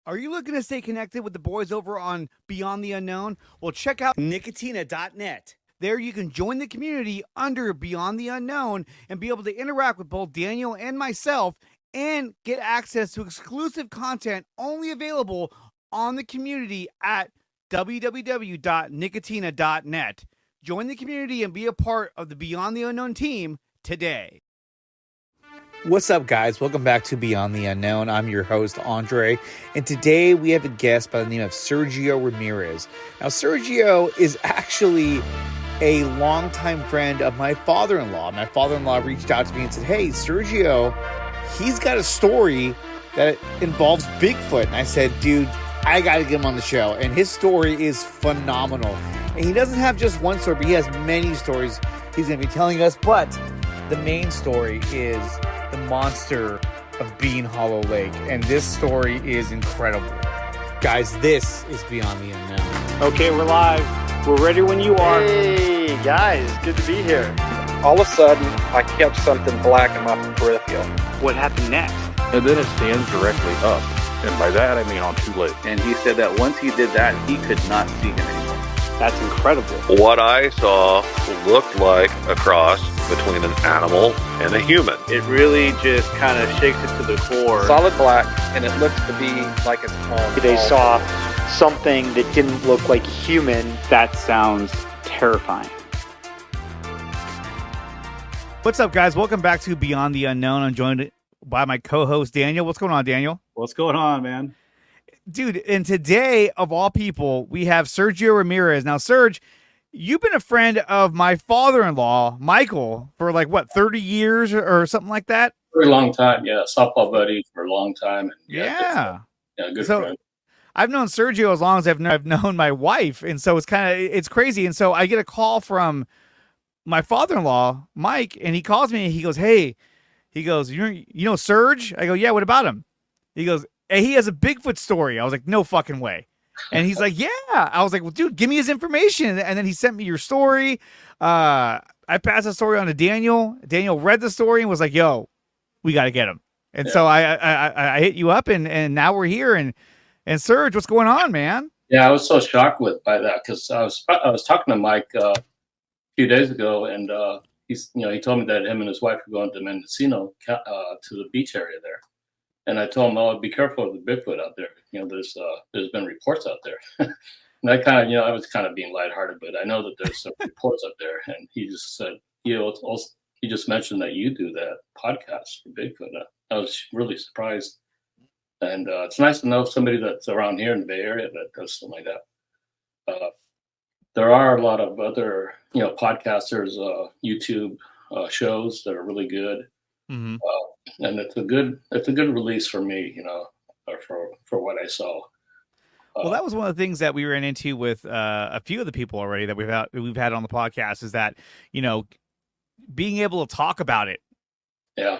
Are you looking to stay connected with the boys over on Beyond the Unknown? Well, check out Nicotina.net. There you can join the community under Beyond the Unknown and be able to interact with both Daniel and myself and get access to exclusive content only available on the community at www.nicotina.net. Join the community and be a part of the Beyond the Unknown team today. What's up, guys? Welcome back to Beyond the Unknown. I'm your host, Andre, and today we have a guest by the name of Sergio Ramierez. Now, Sergio is actually a longtime friend of my father-in-law. My father-in-law reached out to me and said, hey, Sergio, he's got a story that involves Bigfoot. And I said, dude, I got to get him on the show. And his story is phenomenal. And he doesn't have just one story, but he has many stories he's going to be telling us. But the main story is the monster of Bean Hollow Lake. And this story is incredible. Guys, this is Beyond the Unknown. Okay, we're live. We're ready when you are. Hey, guys. Good to be here. All of a sudden, I catch something black in my peripheral. What happened next? And then it stands directly up. And by that, I mean on two legs. And he said that once he did that, he could not see him anymore. That's incredible. What I saw looked like a cross between an animal and a human. It really just kind of shakes it to the core. Solid black, and it looks to be like it's on. They saw something that didn't look like human. That sounds terrifying. What's up, guys? Welcome back to Beyond the Unknown. I'm joined by my co-host, Daniel. What's going on, Daniel? What's going on, man? Dude, and today, of all people, we have Sergio Ramierez. Now, Serge, you've been a friend of my father-in-law, Michael, for like, what, 30 years or something like that? For a long time, yeah. Softball buddy for a long time. And yeah. Good friend. I've known Sergio as long as I've known my wife, and so it's crazy. And so I get a call from my father-in-law, Mike, and he calls me and he goes, hey, he goes, you know Serge? I go, yeah, what about him? He goes, hey, he has a Bigfoot story. I was like, no fucking way. And he's like, yeah. I was like, well, dude, give me his information. And then he sent me your story. I passed the story on to Daniel. Daniel read the story and was like, yo, we got to get him. And so I hit you up and now we're here. And Serge, what's going on, man? Yeah, I was so shocked by that because I was talking to Mike a few days ago, and he told me that him and his wife were going to Mendocino to the beach area there. And I told him, oh, be careful of the Bigfoot out there. There's been reports out there. And I kind of, I was kind of being lighthearted, but I know that there's some reports up there. And he just said, he just mentioned that you do that podcast for Bigfoot. I was really surprised. And it's nice to know somebody that's around here in the Bay Area that does something like that. There are a lot of other, podcasters, YouTube shows that are really good. Mm-hmm. And it's a good release for me, for what I saw. Well, that was one of the things that we ran into with a few of the people already that we've had on the podcast is that, being able to talk about it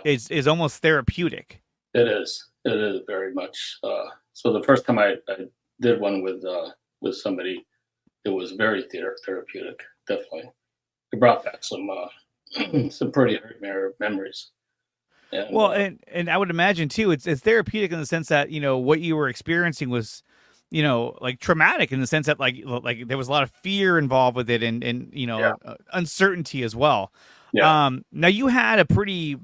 is almost therapeutic. It is very much. So the first time I did one with somebody, it was very therapeutic. Definitely, it brought back some pretty memories. And I would imagine too, it's therapeutic in the sense that what you were experiencing was, like traumatic in the sense that like there was a lot of fear involved with it and uncertainty as well. Yeah. Now you had a pretty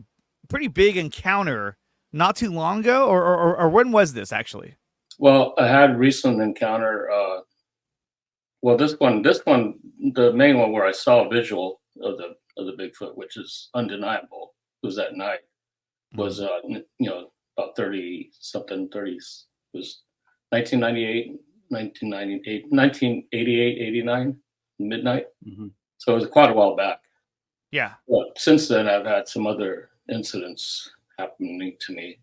big encounter not too long ago, or when was this actually? Well, I had a recent encounter. This one, the main one where I saw a visual of the Bigfoot, which is undeniable, was that night. Was about 30 was 1988, 89 midnight. Mm-hmm. So it was quite a while back. Yeah. But since then, I've had some other incidents happening to me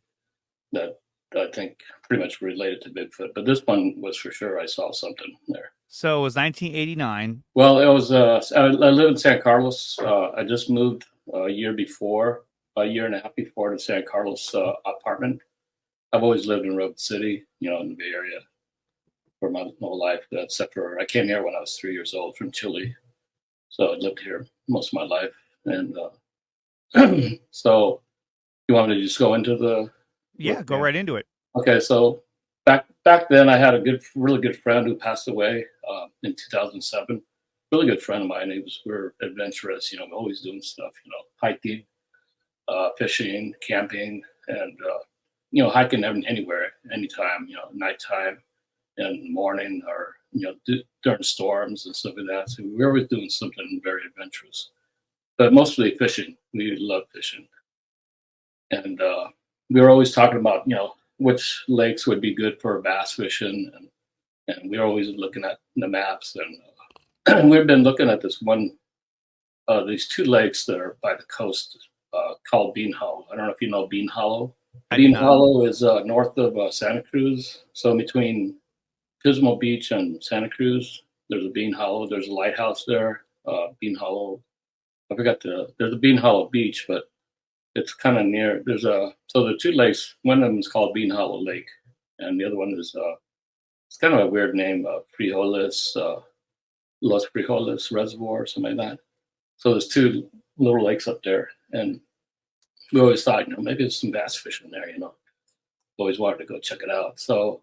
that I think pretty much related to Bigfoot. But this one was for sure. I saw something there. So it was 1989. Well, it was. I live in San Carlos. I just moved a year and a half before to San Carlos apartment. I've always lived in Road City, in the Bay Area for my whole life, except for I came here when I was 3 years old from Chile. So I lived here most of my life. And so you want me to just go into the... Yeah, go right into it. Okay, so back then, I had a really good friend who passed away in 2007. Really good friend of mine. We were adventurous, always doing stuff, hiking, fishing, camping, and hiking anywhere, anytime, nighttime and morning, or during storms and stuff like that. So we were always doing something very adventurous, but mostly fishing. We love fishing, and we were always talking about which lakes would be good for bass fishing, and we were always looking at the maps, and we've been looking at these two lakes that are by the coast called Bean Hollow. I don't know if you know Bean Hollow. Bean Hollow is north of Santa Cruz, so between Pismo Beach and Santa Cruz, there's a Bean Hollow. There's a lighthouse there, Bean Hollow. There's a Bean Hollow Beach, but it's kind of near. So the two lakes, one of them is called Bean Hollow Lake, and the other one is, it's kind of a weird name, Frijoles, Los Frijoles Reservoir, or something like that. So there's two little lakes up there, and we always thought, maybe there's some bass fishing there, Always wanted to go check it out. So,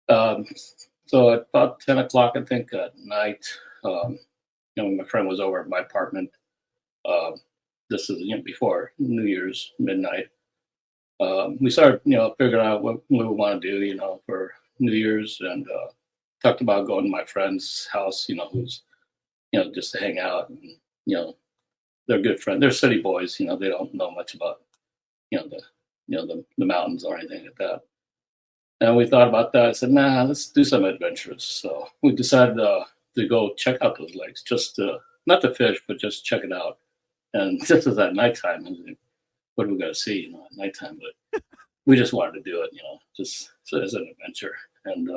so at about 10 o'clock, I think, at night, my friend was over at my apartment. This is before New Year's midnight. We started, figuring out what we want to do, for New Year's, and talked about going to my friend's house, who's, just to hang out, and they're good friends. They're city boys, they don't know much about, the mountains or anything like that. And we thought about that. I said, nah, let's do some adventures. So we decided to go check out those lakes, just not to fish, but just check it out. And this was at nighttime. And what are we going to see, at nighttime? But we just wanted to do it, just as an adventure. And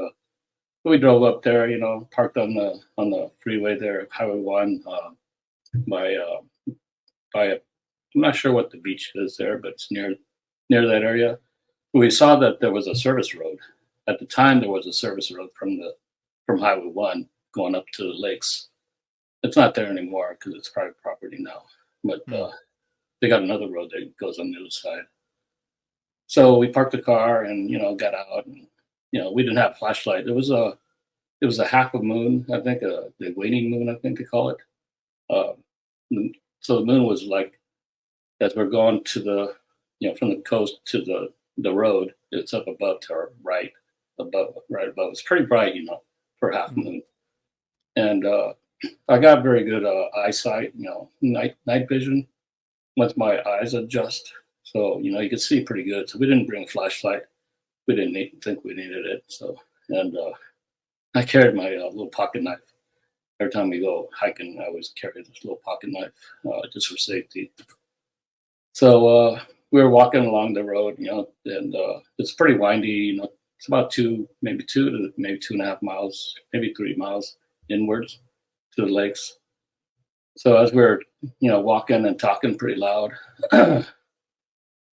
we drove up there, parked on the freeway there, Highway 1, by I'm not sure what the beach is there, but it's near that area. We saw that there was a service road. At the time, there was a service road from Highway 1 going up to the lakes. It's not there anymore because it's private property now. But they got another road that goes on the other side. So we parked the car and got out. And, we didn't have flashlight. It was a half a moon, I think, the waning moon, I think they call it. So the moon was like, as we're going to the, from the coast to the road, it's up above to our right above. It's pretty bright, for half moon. And I got very good eyesight, night vision once my eyes adjust. So, you could see pretty good. So we didn't bring a flashlight. We didn't think we needed it. So, and I carried my little pocket knife. Every time we go hiking, I always carry this little pocket knife just for safety. So we were walking along the road, and it's pretty windy. It's about maybe 2.5 miles, maybe 3 miles inwards to the lakes. So as we were, walking and talking pretty loud,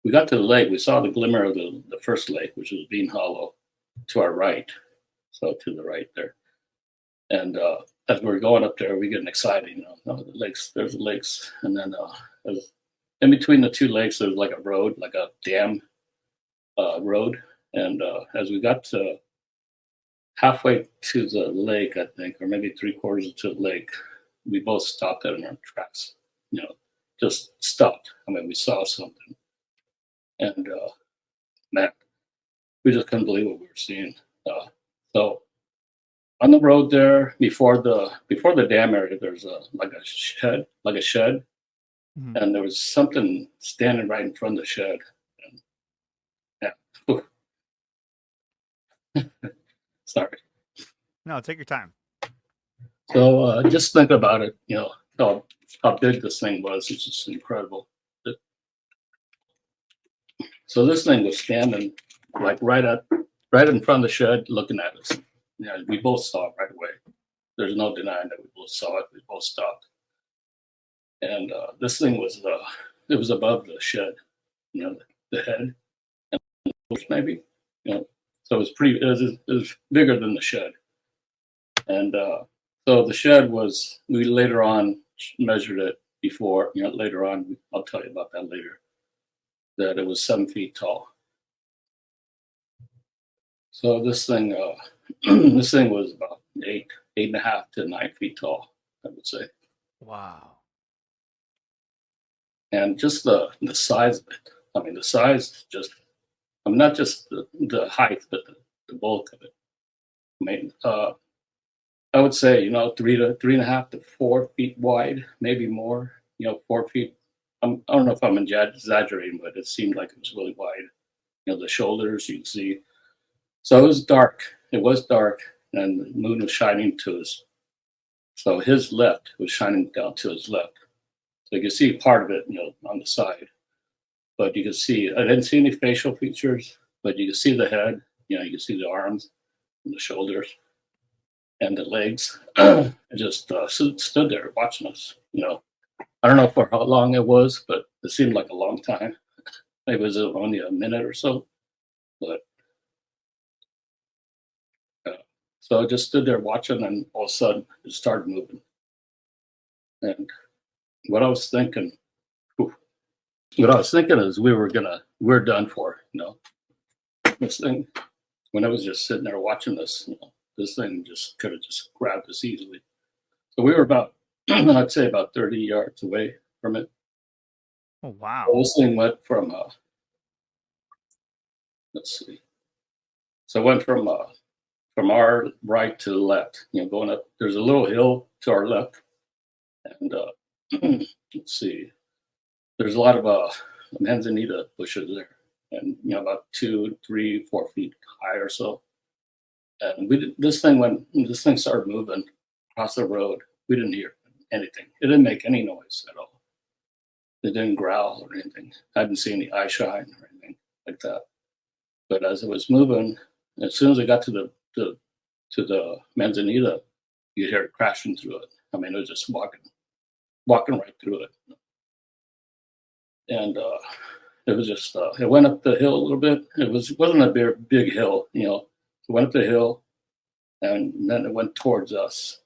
we got to the lake. We saw the glimmer of the first lake, which was Bean Hollow, to our right. So to the right there. And as we were going up there, we getting excited, the lakes, there's the lakes. And then in between the two lakes, there's like a road, like a dam road. And as we got to halfway to the lake, I think, or maybe 3/4 to the lake, we both stopped in our tracks, just stopped. I mean, we saw something. And man, we just couldn't believe what we were seeing. So on the road there, before the dam area, there's a shed, Mm-hmm. and there was something standing right in front of the shed. And, yeah. Sorry. No, take your time. So just think about it, how big this thing was. It's just incredible. So this thing was standing like right in front of the shed, looking at us. We both saw it right away. There's no denying that we both saw it. We both stopped. And this thing was it was above the shed, the head, and maybe, so it was bigger than the shed. And so the shed we later on measured it before, later on, I'll tell you about that later, that it was 7 feet tall. So this thing, this thing was about 8.5 to 9 feet tall, I would say. Wow. And just the size of it. I mean, the size just, I mean, not just the height, but the bulk of it. I mean, I would say, 3.5 to 4 feet wide, maybe more, 4 feet. I don't know if I'm exaggerating, but it seemed like it was really wide. The shoulders, you can see. So it was dark. It was dark, and the moon was shining to us. So his left was shining down to his left. So you can see part of it, on the side. But you can see, I didn't see any facial features, but you can see the head, you can see the arms and the shoulders and the legs. It just stood there watching us, I don't know for how long it was, but it seemed like a long time. Maybe it was only a minute or so. But so I just stood there watching, and all of a sudden it started moving. And what I was thinking is we're done for, This thing, when I was just sitting there watching this, this thing just could have just grabbed us easily. So we were about, I'd say about 30 yards away from it. Oh, wow. So this thing went from, let's see. So it went from our right to the left, going up. There's a little hill to our left. And let's see. There's a lot of manzanita bushes there. And, about 2, 3, 4 feet high or so. And this thing started moving across the road. We didn't hear anything. It didn't make any noise at all. It didn't growl or anything. I didn't see any eye shine or anything like that. But as it was moving, as soon as it got to the manzanita, you hear it crashing through it. I mean, it was just walking right through it. And it was just it went up the hill a little bit. It wasn't a big hill, It went up the hill, and then it went towards us.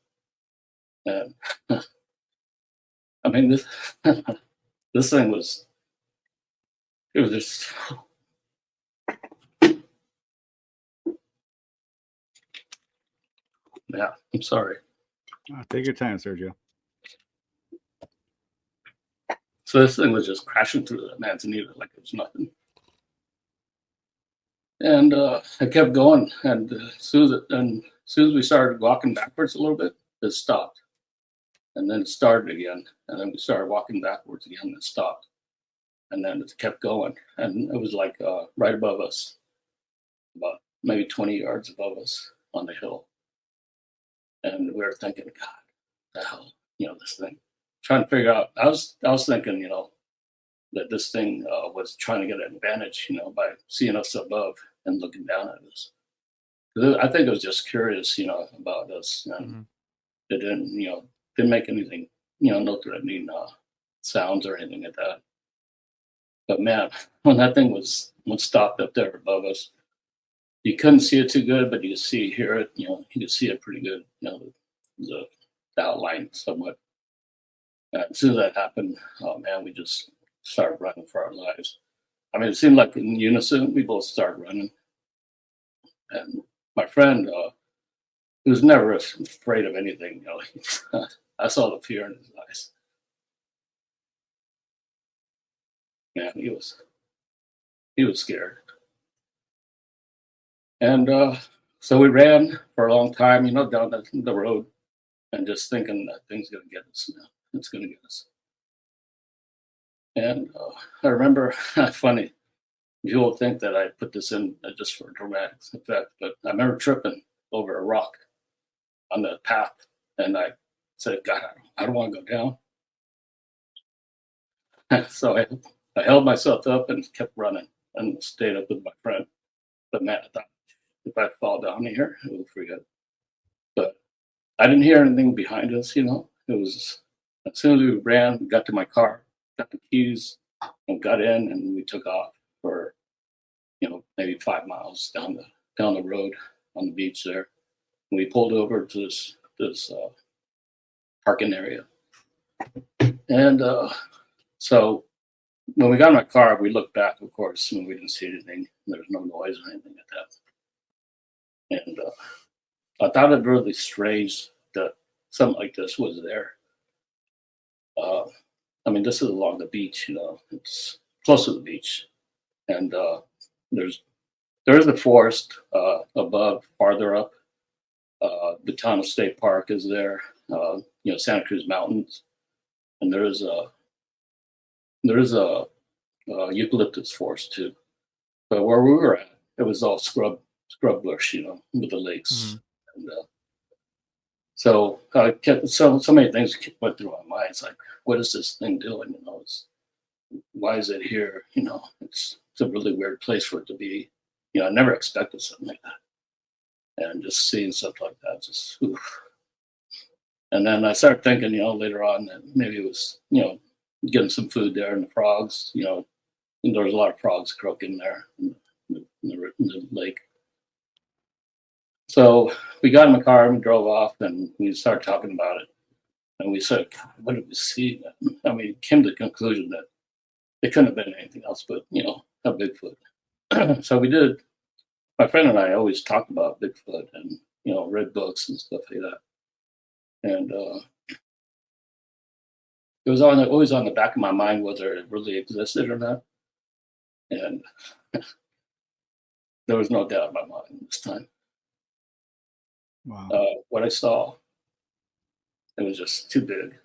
And I mean, this thing was, it was just. Yeah, I'm sorry. Take your time, Sergio. So this thing was just crashing through the manzanita like it was nothing. And I kept going, and as soon as we started walking backwards a little bit, it stopped. And then it started again, and then we started walking backwards again, and it stopped. And then it kept going, and it was like right above us, about maybe 20 yards above us on the hill. And we were thinking, God, the hell, this thing. Trying to figure out. I was thinking, that this thing was trying to get an advantage, by seeing us above and looking down at us. I think it was just curious, about us, and it didn't make anything, no threatening sounds or anything like that. But man, when that thing was stopped up there above us, you couldn't see it too good, but you could hear it. You could see it pretty good. The outline somewhat. As soon as that happened, oh man, we just started running for our lives. I mean, it seemed like in unison, we both started running. And my friend, he was never afraid of anything. I saw the fear in his eyes. Man, he was scared. And so we ran for a long time, down the road, and just thinking that thing's going to get us now. It's going to get us. And I remember, funny, you'll think that I put this in just for dramatic effect, but I remember tripping over a rock on the path, and I said, God, I don't want to go down. So I held myself up and kept running and stayed up with my friend. But man, I thought, if I fall down here, it would forget. But I didn't hear anything behind us, It was, as soon as we ran, we got to my car, got the keys, and got in, and we took off for, maybe 5 miles down the road on the beach there. And we pulled over to this parking area. And so when we got in my car, we looked back, of course, and we didn't see anything. There was no noise or anything like that. And I thought it really strange that something like this was there. I mean, this is along the beach, it's close to the beach. And there is a forest above, farther up. The town of State Park is there, Santa Cruz Mountains. And there is a eucalyptus forest too. But where we were at, it was all scrub bush, with the lakes. Mm-hmm. And so I kept so many things went through my mind. It's like, what is this thing doing? Why is it here? It's a really weird place for it to be. I never expected something like that. And just seeing stuff like that, just oof. And then I started thinking, later on that maybe it was, getting some food there and the frogs, and there was a lot of frogs croaking there in the lake. So we got in the car and we drove off and we started talking about it. And we said, God, what did we see? I mean, it came to the conclusion that it couldn't have been anything else but, a Bigfoot. So we did. My friend and I always talked about Bigfoot and, read books and stuff like that. And it was always on the back of my mind whether it really existed or not. And there was no doubt in my mind this time. Wow. What I saw, it was just too big.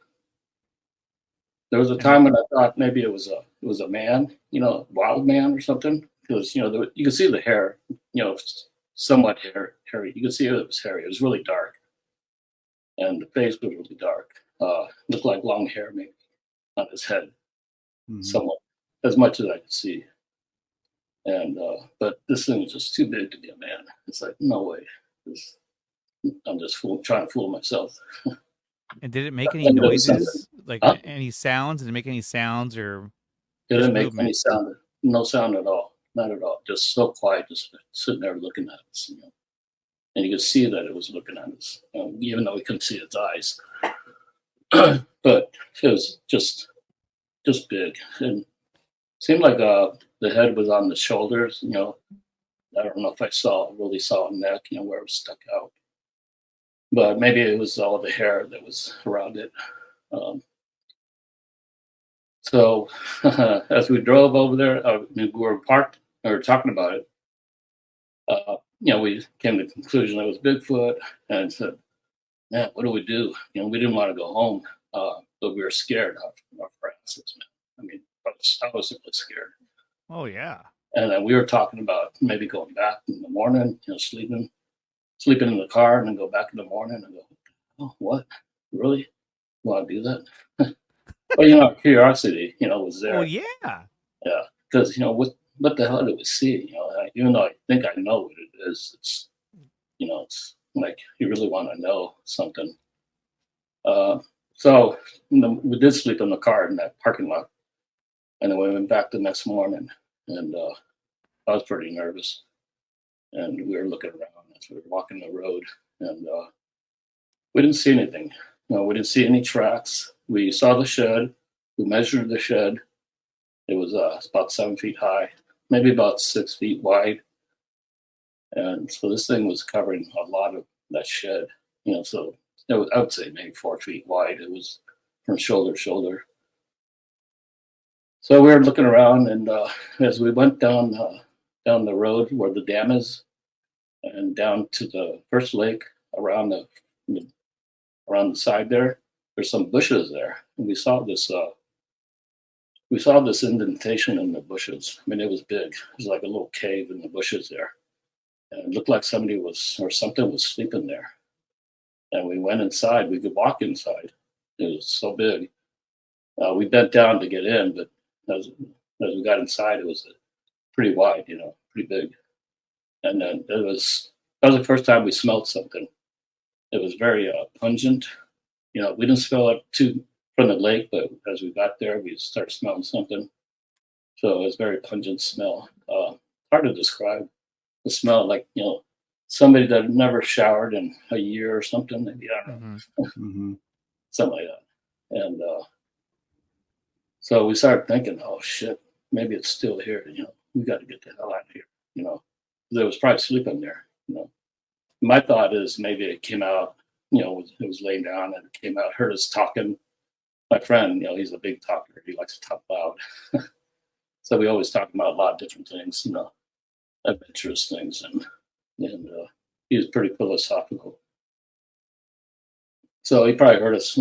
There was a time when I thought maybe it was a man, wild man or something, because you could see the hair, somewhat hairy. You could see it was hairy. It was really dark, and the face was really dark. Looked like long hair maybe on his head, somewhat, as much as I could see. And but this thing was just too big to be a man. It's like, no way. I'm just trying to fool myself. And did it make any noises? Like any sounds? Did it make any sounds or? It didn't make any sound. No sound at all. Not at all. Just so quiet, just sitting there looking at us. And you could see that it was looking at us, even though we couldn't see its eyes. But it was just big. And it seemed like the head was on the shoulders. I don't know if I really saw a neck, where it was stuck out. But maybe it was all the hair that was around it. So as we drove over there, we were parked, or talking about it. We came to the conclusion it was Bigfoot, and said, "Man, what do we do?" We didn't want to go home, but we were scared of our asses, man. I mean, I was really scared. Oh yeah. And then we were talking about maybe going back in the morning, sleeping in the car, and then go back in the morning and go, "Oh, what? Really? Want to do that?" But curiosity, was there. Oh yeah. Yeah, because what the hell did we see? Even though I think I know what it is, it's like you really want to know something. So we did sleep in the car in that parking lot, and then we went back the next morning, and I was pretty nervous, and we were looking around as we were walking the road, and we didn't see anything. We didn't see any tracks. We saw the shed. We measured the shed. It was about 7 feet high, maybe about 6 feet wide. And so this thing was covering a lot of that shed, so I would say maybe 4 feet wide. It was from shoulder to shoulder. So we were looking around, and as we went down the road where the dam is, and down to the first lake around the side there's some bushes there, and we saw this indentation in the bushes. I mean, it was big. It was like a little cave in the bushes there, and it looked like something was sleeping there. And we went inside. We could walk inside. It was so big. We bent down to get in, but as we got inside, it was pretty wide, pretty big. And then that was the first time we smelled something. It was very pungent. We didn't smell it too from the lake, but as we got there, we started smelling something. So it was a very pungent smell. Hard to describe the smell, like somebody that had never showered in a year or something. Maybe, I don't know, Mm-hmm. something like that. And so we started thinking, oh shit, maybe it's still here. We got to get the hell out of here. There was probably sleeping there. my thought is maybe it came out, it was laying down and it came out, heard us talking. My friend, he's a big talker. He likes to talk loud. So we always talk about a lot of different things, adventurous things. And he was pretty philosophical. So he probably heard us,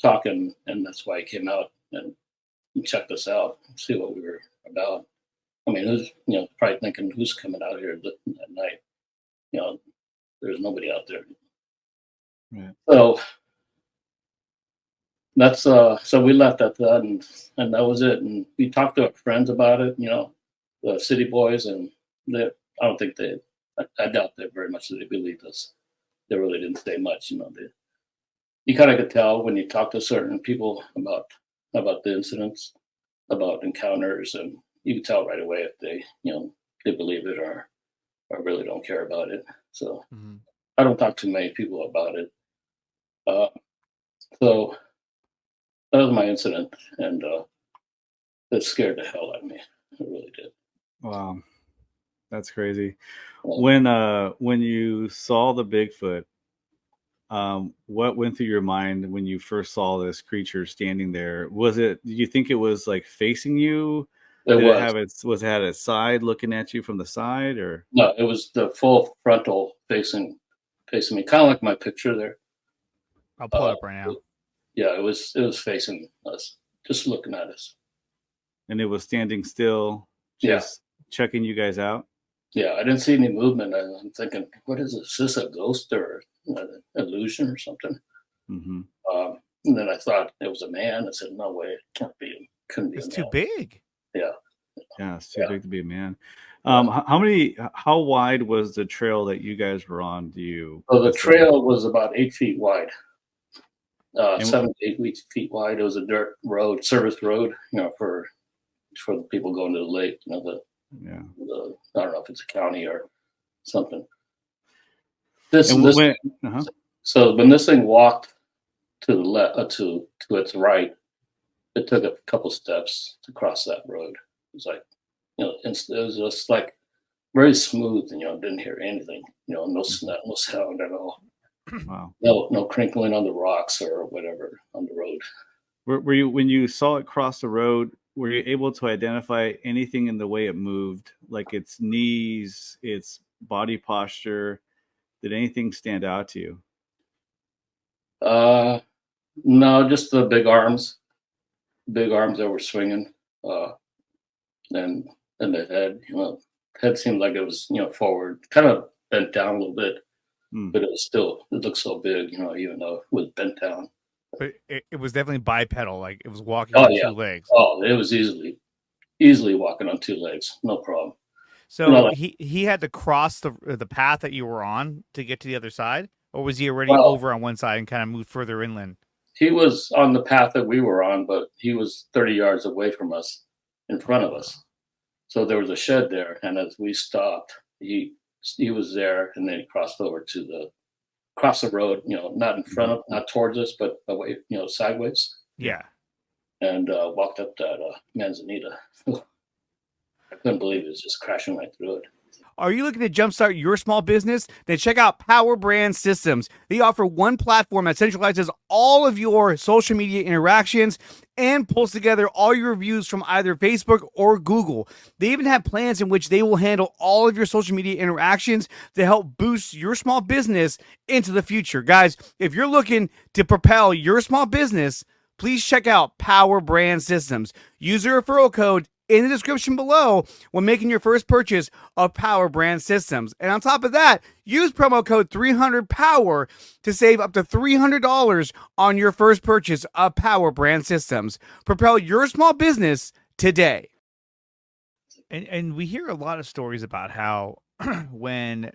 talking, and that's why he came out and checked us out and see what we were about. I mean, who's, probably thinking, who's coming out here at night? There's nobody out there. Right. So that's so we left at that, and that was it. And we talked to our friends about it, the city boys, and I don't think I doubt that very much that they believed us. They really didn't say much, you kind of could tell when you talk to certain people about the incidents, about encounters, and you can tell right away if they they believe it or really don't care about it. So I don't talk to many people about it. So that was my incident, and it scared the hell out of me. It really did. Wow, that's crazy. When you saw the Bigfoot, what went through your mind when you first saw this creature standing there? Do you think it was like facing you? Was it had its side looking at you from the side, or no? It was the full frontal facing me, kind of like my picture there. I'll pull it up right now. Yeah, it was facing us, just looking at us. And it was standing still, just checking you guys out. Yeah, I didn't see any movement. I'm thinking, what is this? Is this a ghost or an illusion or something? Mm-hmm. And then I thought it was a man. I said, no way, it can't be. Couldn't be. It's too big. Yeah. Yeah, it's too big to be a man. How wide was the trail that you guys were on? So the trail was about 8 feet wide. 7 to 8 feet wide. It was a dirt road, service road, for the people going to the lake. I don't know if it's a county or something. So when this thing walked to the left, to its right, it took a couple steps to cross that road. It was like, it was just like very smooth, and didn't hear anything, no sound at all. Wow. No crinkling on the rocks or whatever on the road. Were you, when you saw it cross the road, were you able to identify anything in the way it moved, like its knees, its body posture? Did anything stand out to you? No, just the big arms that were swinging, and the head. Head seemed like it was forward, kind of bent down a little bit, but it looked so big, even though it was bent down. But it was definitely bipedal, like it was walking on two legs. Oh, it was easily walking on two legs, no problem. So he had to cross the path that you were on to get to the other side, or was he already over on one side and kind of moved further inland? He was on the path that we were on, but he was 30 yards away from us, in front of us. So there was a shed there, and as we stopped, he was there, and then he crossed over across the road, not in front of, not towards us, but away, sideways. Yeah. And walked up that manzanita. I couldn't believe it was just crashing right through it. Are you looking to jumpstart your small business? Then check out PowerBrandSystems. They offer one platform that centralizes all of your social media interactions and pulls together all your reviews from either Facebook or Google. They even have plans in which they will handle all of your social media interactions to help boost your small business into the future. Guys, if you're looking to propel your small business, please check out PowerBrandSystems. Use the referral code in the description below when making your first purchase of PowerBrandSystems. And on top of that, use promo code 300POWER to save up to $300 on your first purchase of PowerBrandSystems. Propel your small business today. And we hear a lot of stories about how when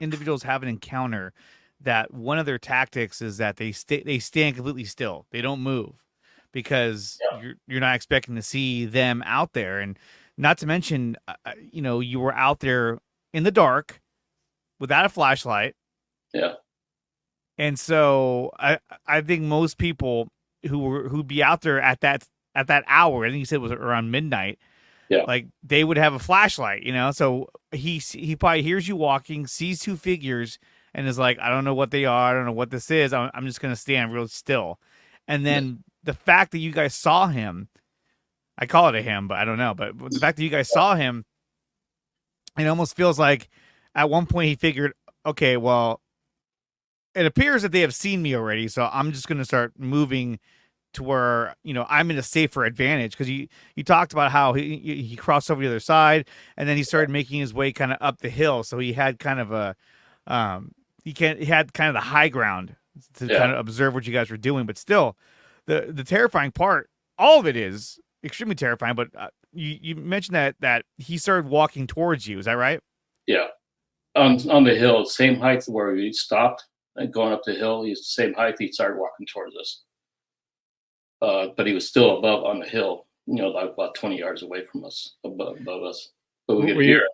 individuals have an encounter, that one of their tactics is that they stand completely still. They don't move, because you're not expecting to see them out there. And not to mention, you were out there in the dark without a flashlight. Yeah. And so I think most people who'd be out there at that hour, I think you said it was around midnight, Yeah. like they would have a flashlight, so he probably hears you walking, sees two figures, and is like, I don't know what they are, I don't know what this is, I'm just gonna stand real still. And then the fact that you guys saw him, I call it a him, but I don't know, but the fact that you guys saw him, it almost feels like at one point he figured, okay, well, it appears that they have seen me already, so I'm just gonna start moving to where I'm in a safer advantage, because you talked about how he crossed over the other side, and then he started making his way kind of up the hill, so he had kind of a he had kind of the high ground to kind of observe what you guys were doing. But still, the terrifying part, all of it is extremely terrifying. But you mentioned that he started walking towards you. Is that right? Yeah, on the hill, same height where we stopped and going up the hill. He's the same height. He started walking towards us. But he was still above on the hill, like about 20 yards away from us, above us. But we could hear it.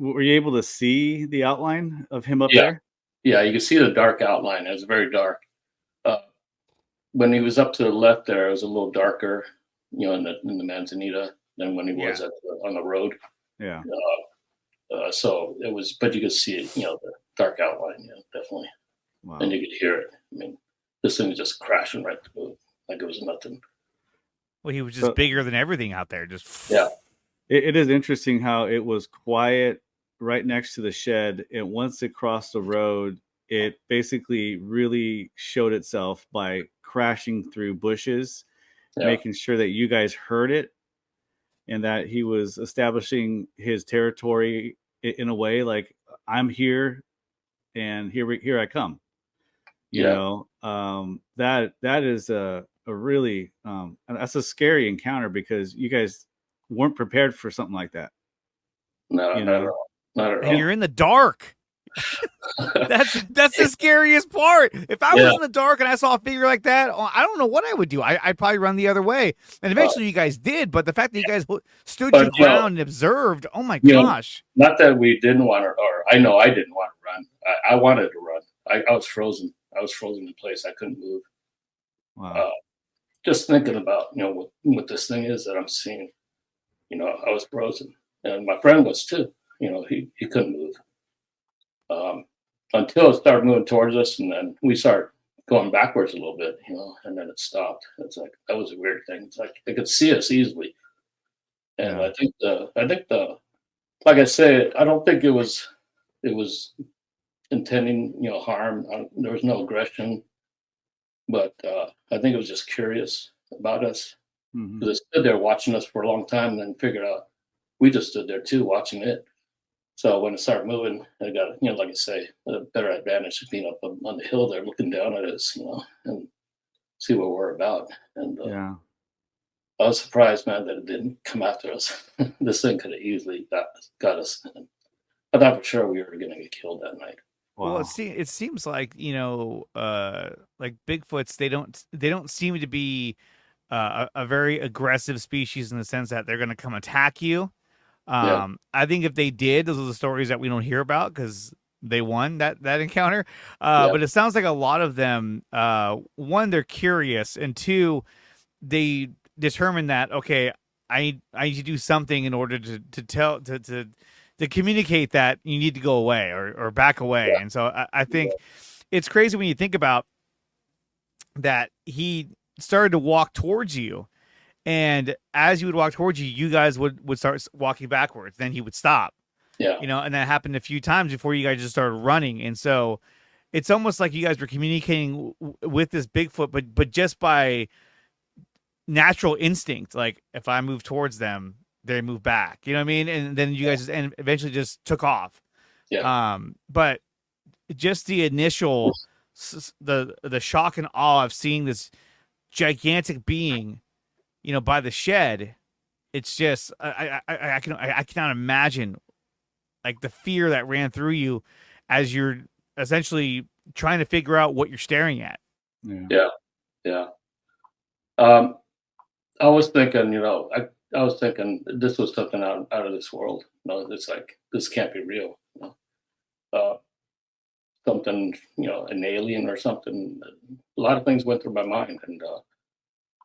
Were you able to see the outline of him up there? Yeah, you could see the dark outline. It was very dark. When he was up to the left there, it was a little darker, in the Manzanita than when he was on the road. Yeah. So it was, but you could see it, the dark outline, definitely. Wow. And you could hear it. I mean, this thing was just crashing right through. Like it was nothing. Well, he was just bigger than everything out there. Just It is interesting how it was quiet right next to the shed, and once it crossed the road, it basically really showed itself by crashing through bushes, making sure that you guys heard it, and that he was establishing his territory in a way like, I'm here, and here I come. That is a really that's a scary encounter, because you guys weren't prepared for something like that. No, not at all. Not at all. And you're in the dark. That's the scariest part. If I was in the dark and I saw a figure like that, I don't know what I would do. I'd probably run the other way. And eventually you guys did, but the fact that you guys stood your ground and observed, oh my gosh. Not that we didn't want to, or I know I didn't want to run. I wanted to run. I was frozen. I was frozen in place. I couldn't move. Wow. Just thinking about, what this thing is that I'm seeing, I was frozen, and my friend was too. He couldn't move until it started moving towards us, and then we started going backwards a little bit, and then it stopped. It's like, that was a weird thing. It's like it could see us easily, and I think the like I say, I don't think it was intending harm. There was no aggression, but I think it was just curious about us. Mm-hmm. It stood there watching us for a long time, and then figured out we just stood there too watching it. So when it started moving, I got, like I say, a better advantage of being up on the hill there, looking down at us, and see what we're about. And I was surprised, man, that it didn't come after us. This thing could have easily got us. I thought for sure we were going to get killed that night. Wow. Well, it seems like like Bigfoots, they don't seem to be a very aggressive species in the sense that they're going to come attack you. I think if they did, those are the stories that we don't hear about because they won that encounter. But it sounds like a lot of them, one, they're curious, and two, they determine that, okay, I need to do something in order to communicate that you need to go away or back away. And so I think it's crazy when you think about that. He started to walk towards you, and as you would walk towards you, you guys would start walking backwards. Then he would stop. Yeah. And that happened a few times before you guys just started running. And so it's almost like you guys were communicating with this Bigfoot, but just by natural instinct. Like if I move towards them, they move back. You know what I mean? And then you guys and eventually just took off. Yeah. But just the initial, the shock and awe of seeing this gigantic being, by the shed, it's just I cannot imagine like the fear that ran through you as you're essentially trying to figure out what you're staring at. Yeah. I was thinking, I was thinking this was something out of this world. It's like, this can't be real. Something, an alien or something. A lot of things went through my mind, and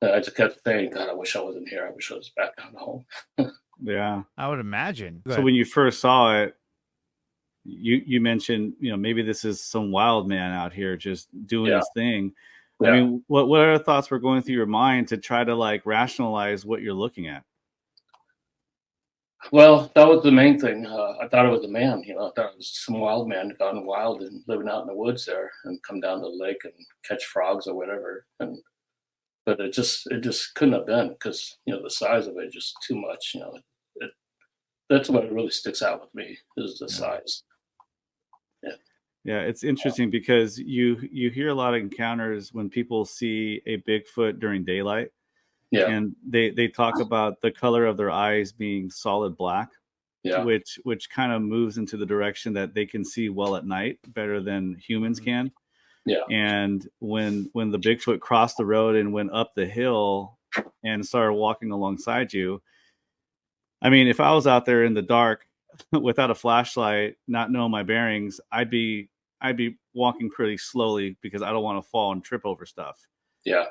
I just kept saying, God, I wish I wasn't here. I wish I was back at home. Yeah. I would imagine. So when you first saw it, you mentioned, maybe this is some wild man out here just doing his thing. I mean, what other thoughts were going through your mind to try to like rationalize what you're looking at? Well, that was the main thing. I thought it was a man. I thought it was some wild man gone wild and living out in the woods there, and come down to the lake and catch frogs or whatever. But it just couldn't have been, because the size of it just too much. That's what really sticks out with me, is the size. Yeah, it's interesting because you hear a lot of encounters when people see a Bigfoot during daylight. Yeah. And they talk about the color of their eyes being solid black, which kind of moves into the direction that they can see well at night, better than humans can. Yeah. And when the Bigfoot crossed the road and went up the hill and started walking alongside you, I mean, if I was out there in the dark without a flashlight, not knowing my bearings, I'd be walking pretty slowly because I don't want to fall and trip over stuff. Yeah.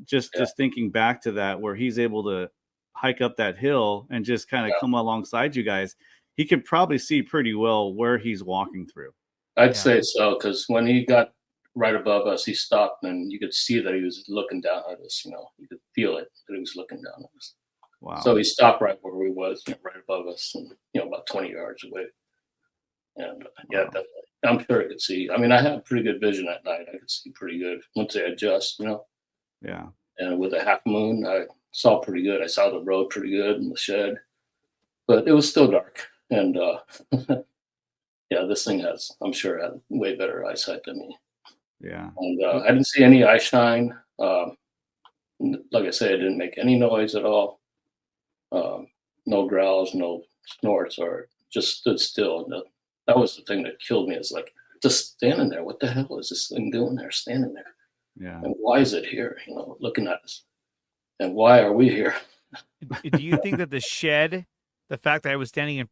Just thinking back to that, where he's able to hike up that hill and just kind of come alongside you guys, he could probably see pretty well where he's walking through. I'd say so, because when he got right above us, he stopped, and you could see that he was looking down at us. You could feel it, that he was looking down at us. Wow. So he stopped right where we was, right above us, and about 20 yards away. And definitely, I'm sure I could see. I mean, I have pretty good vision at night. I could see pretty good once I adjust. Yeah. And with a half moon, I saw pretty good. I saw the road pretty good in the shed, but it was still dark. And this thing has, I'm sure, had way better eyesight than me. Yeah. And I didn't see any eye shine. Like I said, it didn't make any noise at all. No growls, no snorts, or just stood still. And that was the thing that killed me. It's like, just standing there. What the hell is this thing doing there, standing there? Yeah. And why is it here, looking at us? And why are we here? Do you think that the shed, the fact that I was standing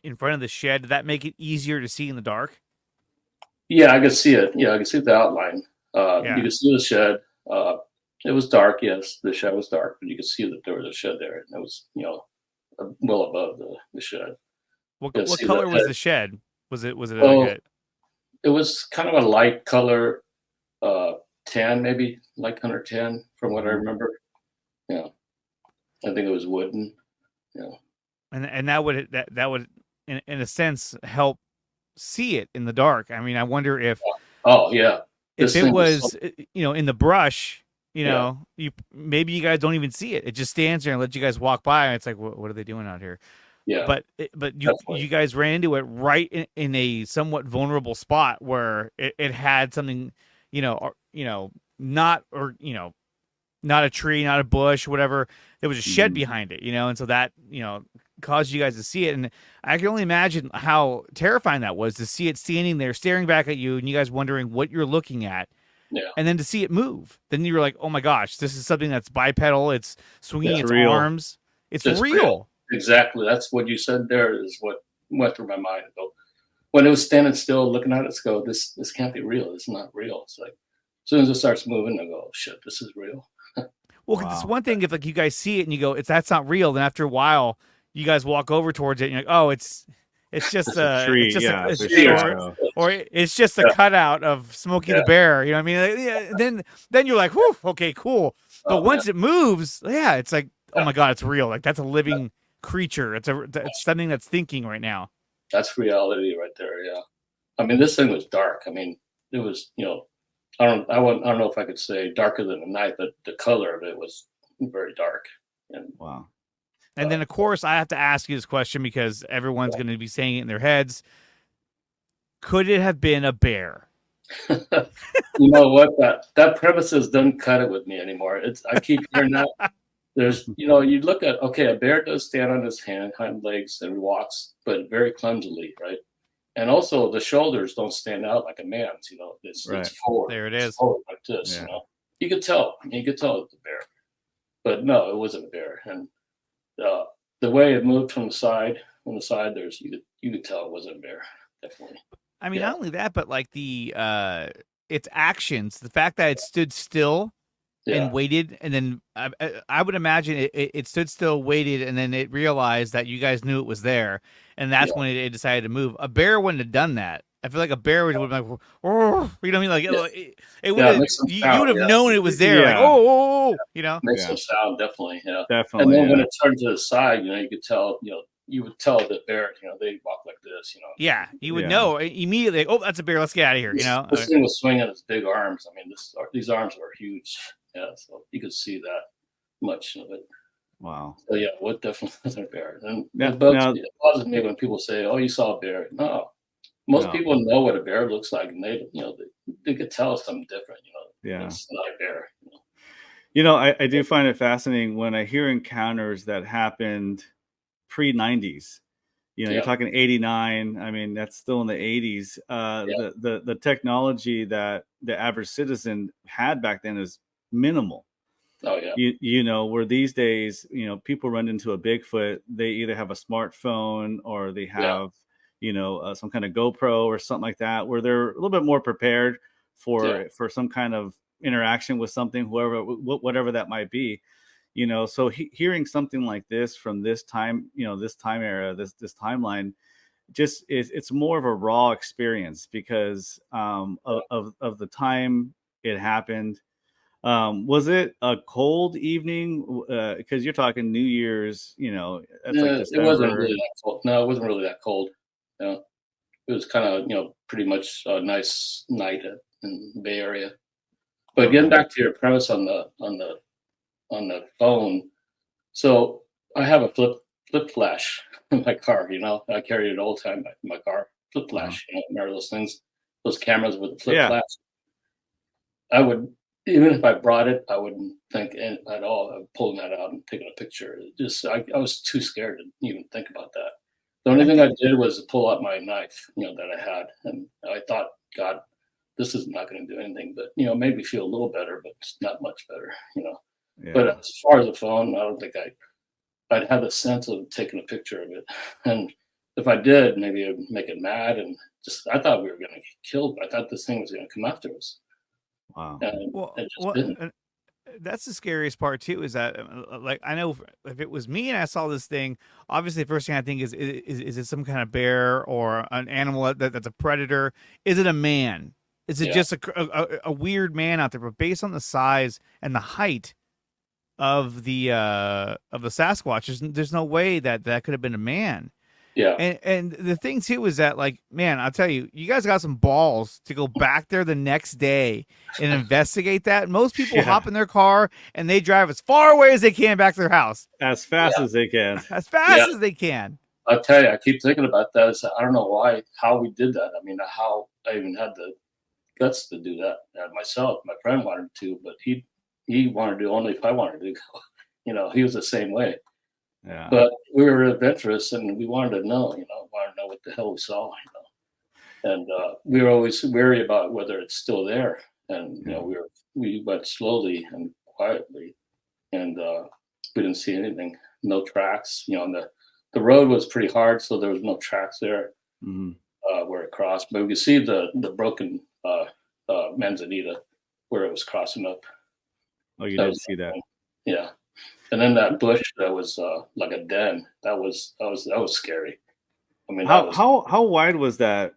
in front of the shed, did that make it easier to see in the dark? Yeah, I could see it. Yeah, I could see the outline. You could see the shed. It was dark. Yes, the shed was dark, but you could see that there was a shed there, and it was, well above the shed. What color was the shed? Was it It was kind of a light color, tan, maybe light color tan, from what I remember. Yeah, I think it was wooden. Yeah, and that would in a sense help see it in the dark. I mean, I wonder if if it was in the brush, maybe you guys don't even see it. It just stands there and lets you guys walk by, and it's like, what are they doing out here? Yeah. But you guys ran into it right in a somewhat vulnerable spot where it had something, not a tree, not a bush, whatever. There was a shed behind it, and so that, caused you guys to see it. And I can only imagine how terrifying that was, to see it standing there, staring back at you, and you guys wondering what you're looking at. Yeah. And then to see it move. Then you were like, oh my gosh, this is something that's bipedal. It's swinging its real. arms. It's real. Exactly. That's what you said there is what went through my mind. When it was standing still looking at it, go, this can't be real. It's not real. It's like, as soon as it starts moving, I go, oh, shit, this is real. Well, it's one thing if you guys see it and you go, that's not real. Then after a while, you guys walk over towards it and you're like, oh, it's just a tree, or it's just a cutout of Smokey the Bear. You know what I mean? Then you're like, whew, okay, cool. But once it moves, it's like, oh my God, it's real. Like, that's a living creature. It's something that's thinking right now. That's reality right there. Yeah. I mean, this thing was dark. I mean, it was, I don't know if I could say darker than the night, but the color of it was very dark. And wow. And then, of course, I have to ask you this question because everyone's going to be saying it in their heads. Could it have been a bear? You know what? That premises doesn't cut it with me anymore. I keep hearing that. There's, you look at, a bear does stand on his hind legs and walks, but very clumsily, right? And also the shoulders don't stand out like a man's, it's forward. There it is. Forward like this, You could tell. You could tell it's a bear. But no, it wasn't a bear. And the way it moved from the side, on the side, you could tell it wasn't a bear, definitely. I mean, not only that, but like its actions, the fact that it stood still and waited, and then I would imagine it stood still, waited, and then it realized that you guys knew it was there, and that's when it decided to move. A bear wouldn't have done that. I feel like a bear would have been like, oh, you know what I mean? Like it would have. You would have known it was there. Like you know, makes some sound, definitely. Definitely. And then when it turned to the side, you could tell. You would tell that bear, they walk like this. Yeah, you would know immediately. Oh, that's a bear. Let's get out of here. This thing was swinging its big arms. I mean, these arms are huge. Yeah, so you could see that much of it. Wow. So yeah, what definitely was a bear. And it bothers me when people say, "Oh, you saw a bear." No, most people know what a bear looks like, and they could tell something different. It's not a bear. I do find it fascinating when I hear encounters that happened pre-90s. You're talking 89. I mean, that's still in the 80s. The technology that the average citizen had back then is minimal. Oh yeah. Where these days, people run into a Bigfoot, they either have a smartphone or they have, some kind of GoPro or something like that, where they're a little bit more prepared for some kind of interaction with something, whatever that might be. So hearing something like this from this time, this time era, this timeline, just it's more of a raw experience because of the time it happened. Was it a cold evening? Because you're talking New Year's, that's like December. It wasn't really that cold. No, it wasn't really that cold. It was kind of, pretty much a nice night in the Bay Area. But getting back to your premise on the phone, so I have a flip flash in my car. I carry it all the time in my car. Flip flash, remember those things, those cameras with the flip flash. I would, even if I brought it, I wouldn't think at all of pulling that out and taking a picture. I was too scared to even think about that. The only thing I did was pull out my knife, that I had, and I thought, God, this is not going to do anything, but made me feel a little better, but it's not much better, But as far as the phone, I don't think I'd have a sense of taking a picture of it, and if I did, maybe it'd make it mad, and I thought we were going to get killed. I thought this thing was going to come after us. Wow. Didn't. That's the scariest part too. Is that like I know if it was me and I saw this thing, obviously the first thing I think is it some kind of bear or an animal that's a predator? Is it a man? Is it just a weird man out there? But based on the size and the height of the Sasquatch, there's no way that could have been a man. Yeah. And the thing too is that, like, man, I'll tell you, you guys got some balls to go back there the next day and investigate that. Most people hop in their car and they drive as far away as they can back to their house. As fast as they can. As fast as they can. I'll tell you, I keep thinking about that. I don't know how we did that. I mean, how I even had the guts to do that myself. My friend wanted to, but he wanted to only if I wanted to go. He was the same way. Yeah. But we were adventurous and we wanted to know, what the hell we saw, And we were always wary about whether it's still there. And, we went slowly and quietly and we didn't see anything, no tracks. The road was pretty hard, so there was no tracks there where it crossed. But we could see the broken manzanita where it was crossing up. Oh, you did see that? Yeah. And then that bush that was like a den, that was scary. I mean, how wide was that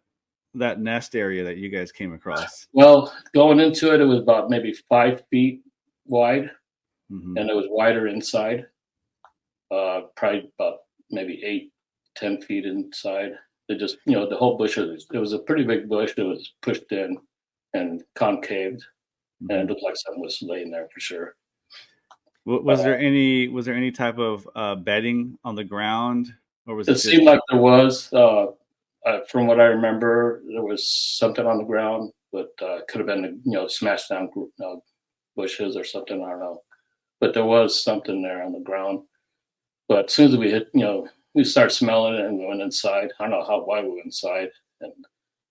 nest area that you guys came across? Well, going into it, it was about maybe 5 feet wide, and it was wider inside. Probably about maybe 8-10 feet inside. It just, the whole bush it was a pretty big bush that was pushed in and concaved, and it looked like something was laying there for sure. Was there any type of bedding on the ground, or was it seemed like there was? From what I remember, there was something on the ground, but could have been smashed down bushes or something. I don't know, but there was something there on the ground. But as soon as we hit, we started smelling it and we went inside. I don't know why we went inside, and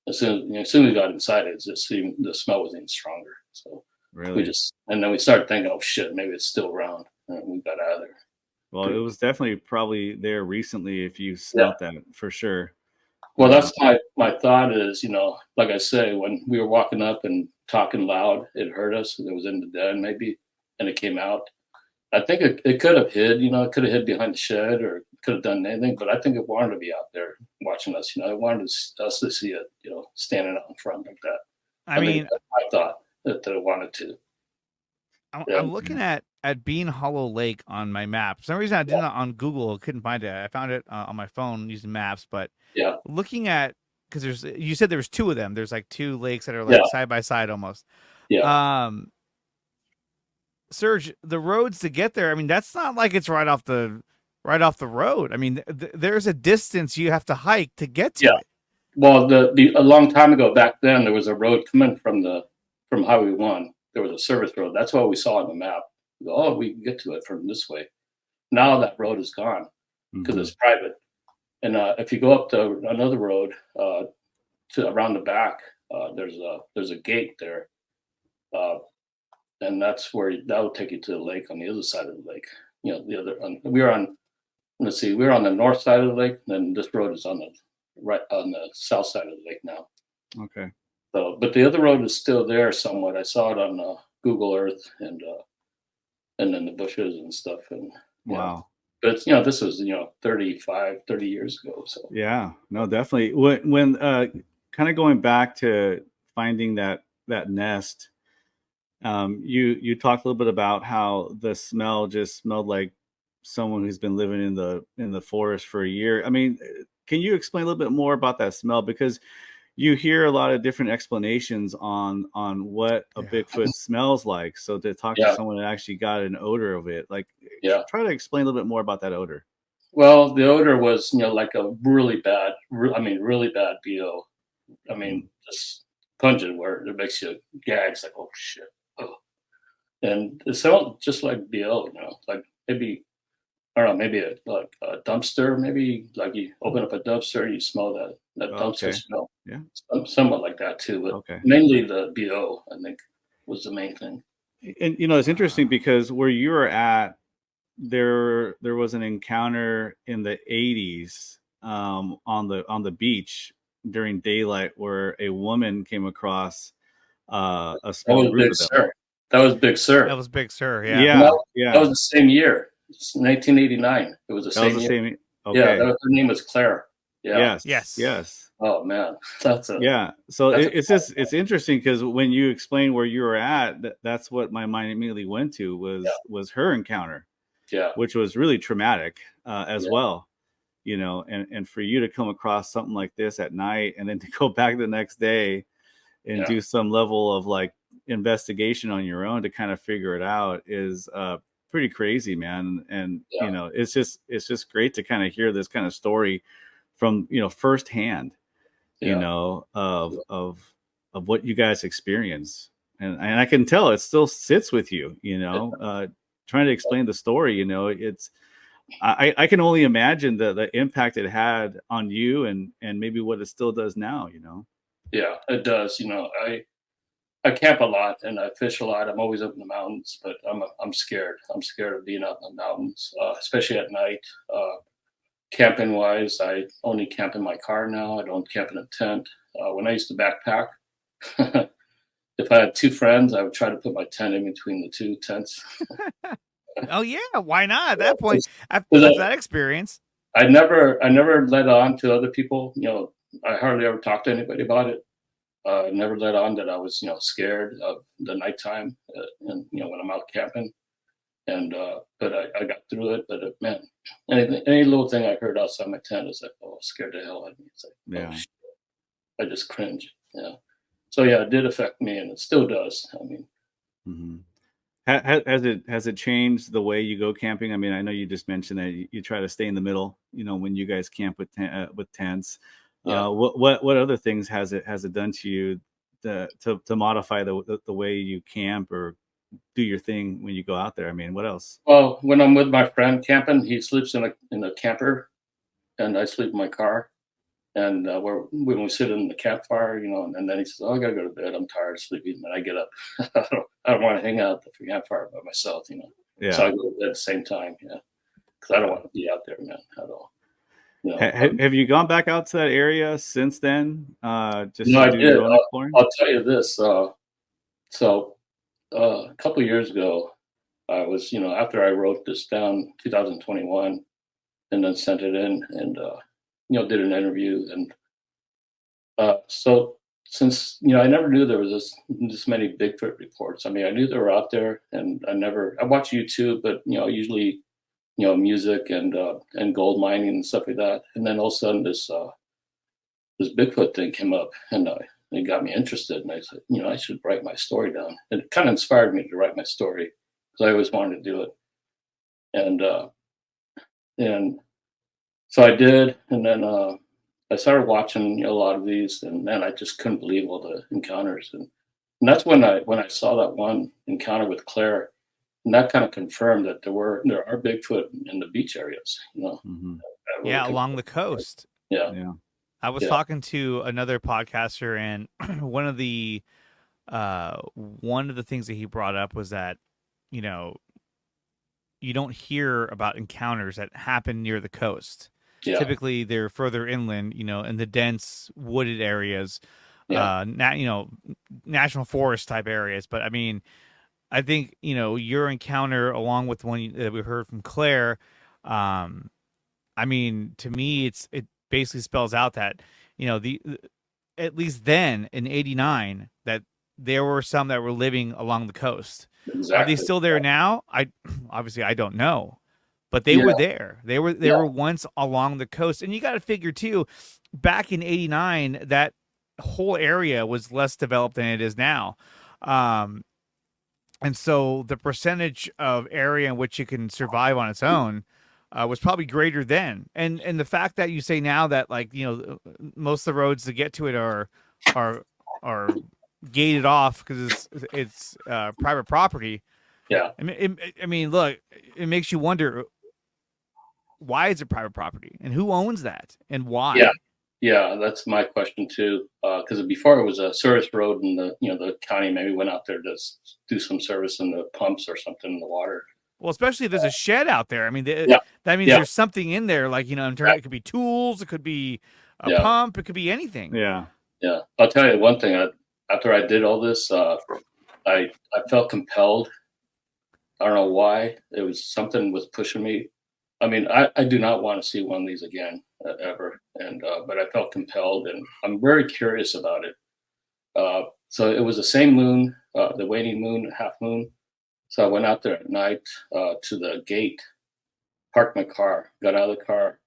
as soon as we got inside, it just seemed the smell was even stronger. So. Really? And then we started thinking, oh shit, maybe it's still around, and we got out of there. Well, it was definitely probably there recently if you smelt that for sure. Well, that's my thought is, like I say, when we were walking up and talking loud, it hurt us. It was in the den maybe, and it came out. I think it could have hid, it could have hid behind the shed or could have done anything, but I think it wanted to be out there watching us. It wanted us to see it, standing out in front like that. I mean, I thought that it wanted to. I'm looking at Bean Hollow Lake on my map. For some reason, I did not on Google. I couldn't find it. I found it on my phone using maps. But looking at, because you said there was two of them. There's like two lakes that are like side by side almost. Yeah. Serge, the roads to get there. I mean, that's not like it's right off the road. I mean, there's a distance you have to hike to get to it. Well, a long time ago, back then, there was a road coming from Highway 1. There was a service road. That's what we saw on the map. We can get to it from this way. Now that road is gone because it's private. And if you go up to another road to around the back, there's a gate there, and that's where that will take you to the lake on the other side of the lake. The other we're on the north side of the lake. Then this road is on the south side of the lake now. Okay. So, but the other road is still there somewhat. I saw it on Google Earth and then the bushes and stuff. And wow. But this was 30 years ago. So yeah, no, definitely. When kind of going back to finding that nest, you talked a little bit about how the smell just smelled like someone who's been living in the forest for a year. I mean, can you explain a little bit more about that smell? Because you hear a lot of different explanations on what a Bigfoot smells like. So to talk to someone that actually got an odor of it, try to explain a little bit more about that odor. Well, the odor was, like a really bad BO. I mean, just pungent where it makes you gag. It's like, oh shit. Oh. And it smelled just like BO, like maybe, I don't know, maybe a dumpster, maybe like you open up a dumpster and you smell that dumpster smell. Yeah. Somewhat like that too, but mainly the BO, I think, was the main thing. And it's interesting because where you were at, there was an encounter in the 80s on the beach during daylight where a woman came across a small group of them. That was Big Sur. That was Big Sur. Yeah. That was the same year. It's 1989. It was the same year. Okay. Yeah, her name was Claire. Yeah. Yes. Oh man, So it's interesting because when you explain where you were at, that's what my mind immediately went to was her encounter. Yeah. Which was really traumatic as well. And for you to come across something like this at night and then to go back the next day and do some level of like investigation on your own to kind of figure it out is pretty crazy, man. And it's just great to kind of hear this kind of story from firsthand, of what you guys experience, and I can tell it still sits with you. Trying to explain the story, it's I can only imagine the impact it had on you and maybe what it still does now. Yeah, it does. I camp a lot and I fish a lot. I'm always up in the mountains, but I'm scared. I'm scared of being out in the mountains, especially at night. Camping wise, I only camp in my car now. I don't camp in a tent. When I used to backpack, if I had two friends, I would try to put my tent in between the two tents. Oh yeah, why not? At that point, after that experience, I never let on to other people. I hardly ever talked to anybody about it. I never let on that I was, scared of the nighttime, and when I'm out camping. And but I got through it. But man, any little thing I heard outside my tent is like, oh, scared the hell out of me. It's like, oh shit. I just cringe. Yeah. So yeah, it did affect me, and it still does. I mean, has it changed the way you go camping? I mean, I know you just mentioned that you try to stay in the middle. When you guys camp with tents. Yeah. What other things has it done to you to modify the way you camp or do your thing when you go out there? I mean, what else? Well, when I'm with my friend camping, he sleeps in a camper, and I sleep in my car. And when we sit in the campfire, and then he says, "Oh, I gotta go to bed. I'm tired of sleeping." And I get up. I don't want to hang out at the campfire by myself, Yeah. So I go to bed at the same time, because I don't want to be out there, man, at all. Have you gone back out to that area since then? Just no, I do did. your own exploring? I'll tell you this. So a couple of years ago, I was, after I wrote this down 2021 and then sent it in and, did an interview. And so since, I never knew there was this many Bigfoot reports. I mean, I knew they were out there, and I watch YouTube, but, usually, music and gold mining and stuff like that. And then all of a sudden this Bigfoot thing came up, and it got me interested. And I said, I should write my story down. And it kind of inspired me to write my story, because I always wanted to do it. And so I did. And then I started watching a lot of these, and man, I just couldn't believe all the encounters. And that's when I saw that one encounter with Claire, and that kind of confirmed that there are Bigfoot in the beach areas. Mm-hmm. Really along the coast. Yeah. I was talking to another podcaster, and one of the things that he brought up was that, you don't hear about encounters that happen near the coast. Yeah. Typically, they're further inland, in the dense wooded areas, national forest type areas. But I mean, I think, your encounter, along with one that we heard from Claire, I mean, to me, it basically spells out that, at least then in '89, that there were some that were living along the coast. Exactly. Are they still there now? Obviously I don't know, but they were there. They were once along the coast. And you got to figure too, back in '89, that whole area was less developed than it is now. And so the percentage of area in which it can survive on its own was probably greater then. And the fact that you say now that, like, most of the roads to get to it are gated off because it's private property. Yeah. I mean, look, it makes you wonder, why is it private property, and who owns that, and why? Yeah, that's my question too. Because before it was a service road, and the county maybe went out there to do some service in the pumps or something in the water. Well, especially if there's a shed out there. I mean, that means there's something in there, like, in terms, it could be tools, it could be a pump, it could be anything. Yeah. I'll tell you one thing. After I did all this, I felt compelled. I don't know why. It was something was pushing me. I mean, I do not want to see one of these again, ever. And but I felt compelled, and I'm very curious about it. So it was the same moon, the waning moon, half moon. So I went out there at night to the gate, parked my car, got out of the car.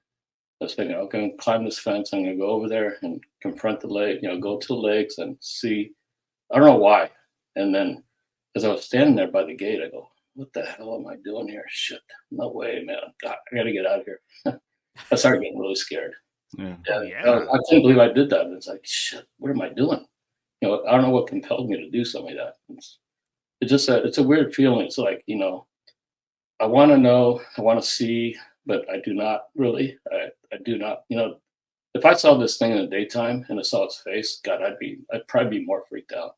I was thinking, okay, I'm going to climb this fence. I'm going to go over there and confront the lake, go to the lakes and see. I don't know why. And then as I was standing there by the gate, I go, what the hell am I doing here? Shit, no way, man. God, I got to get out of here. I started getting really scared. Yeah. I couldn't believe I did that. And it's like, shit, what am I doing? I don't know what compelled me to do something like that. It's a weird feeling. It's like, I want to know, I want to see, but I do not really. I do not. If I saw this thing in the daytime and I saw its face, God, I'd probably be more freaked out.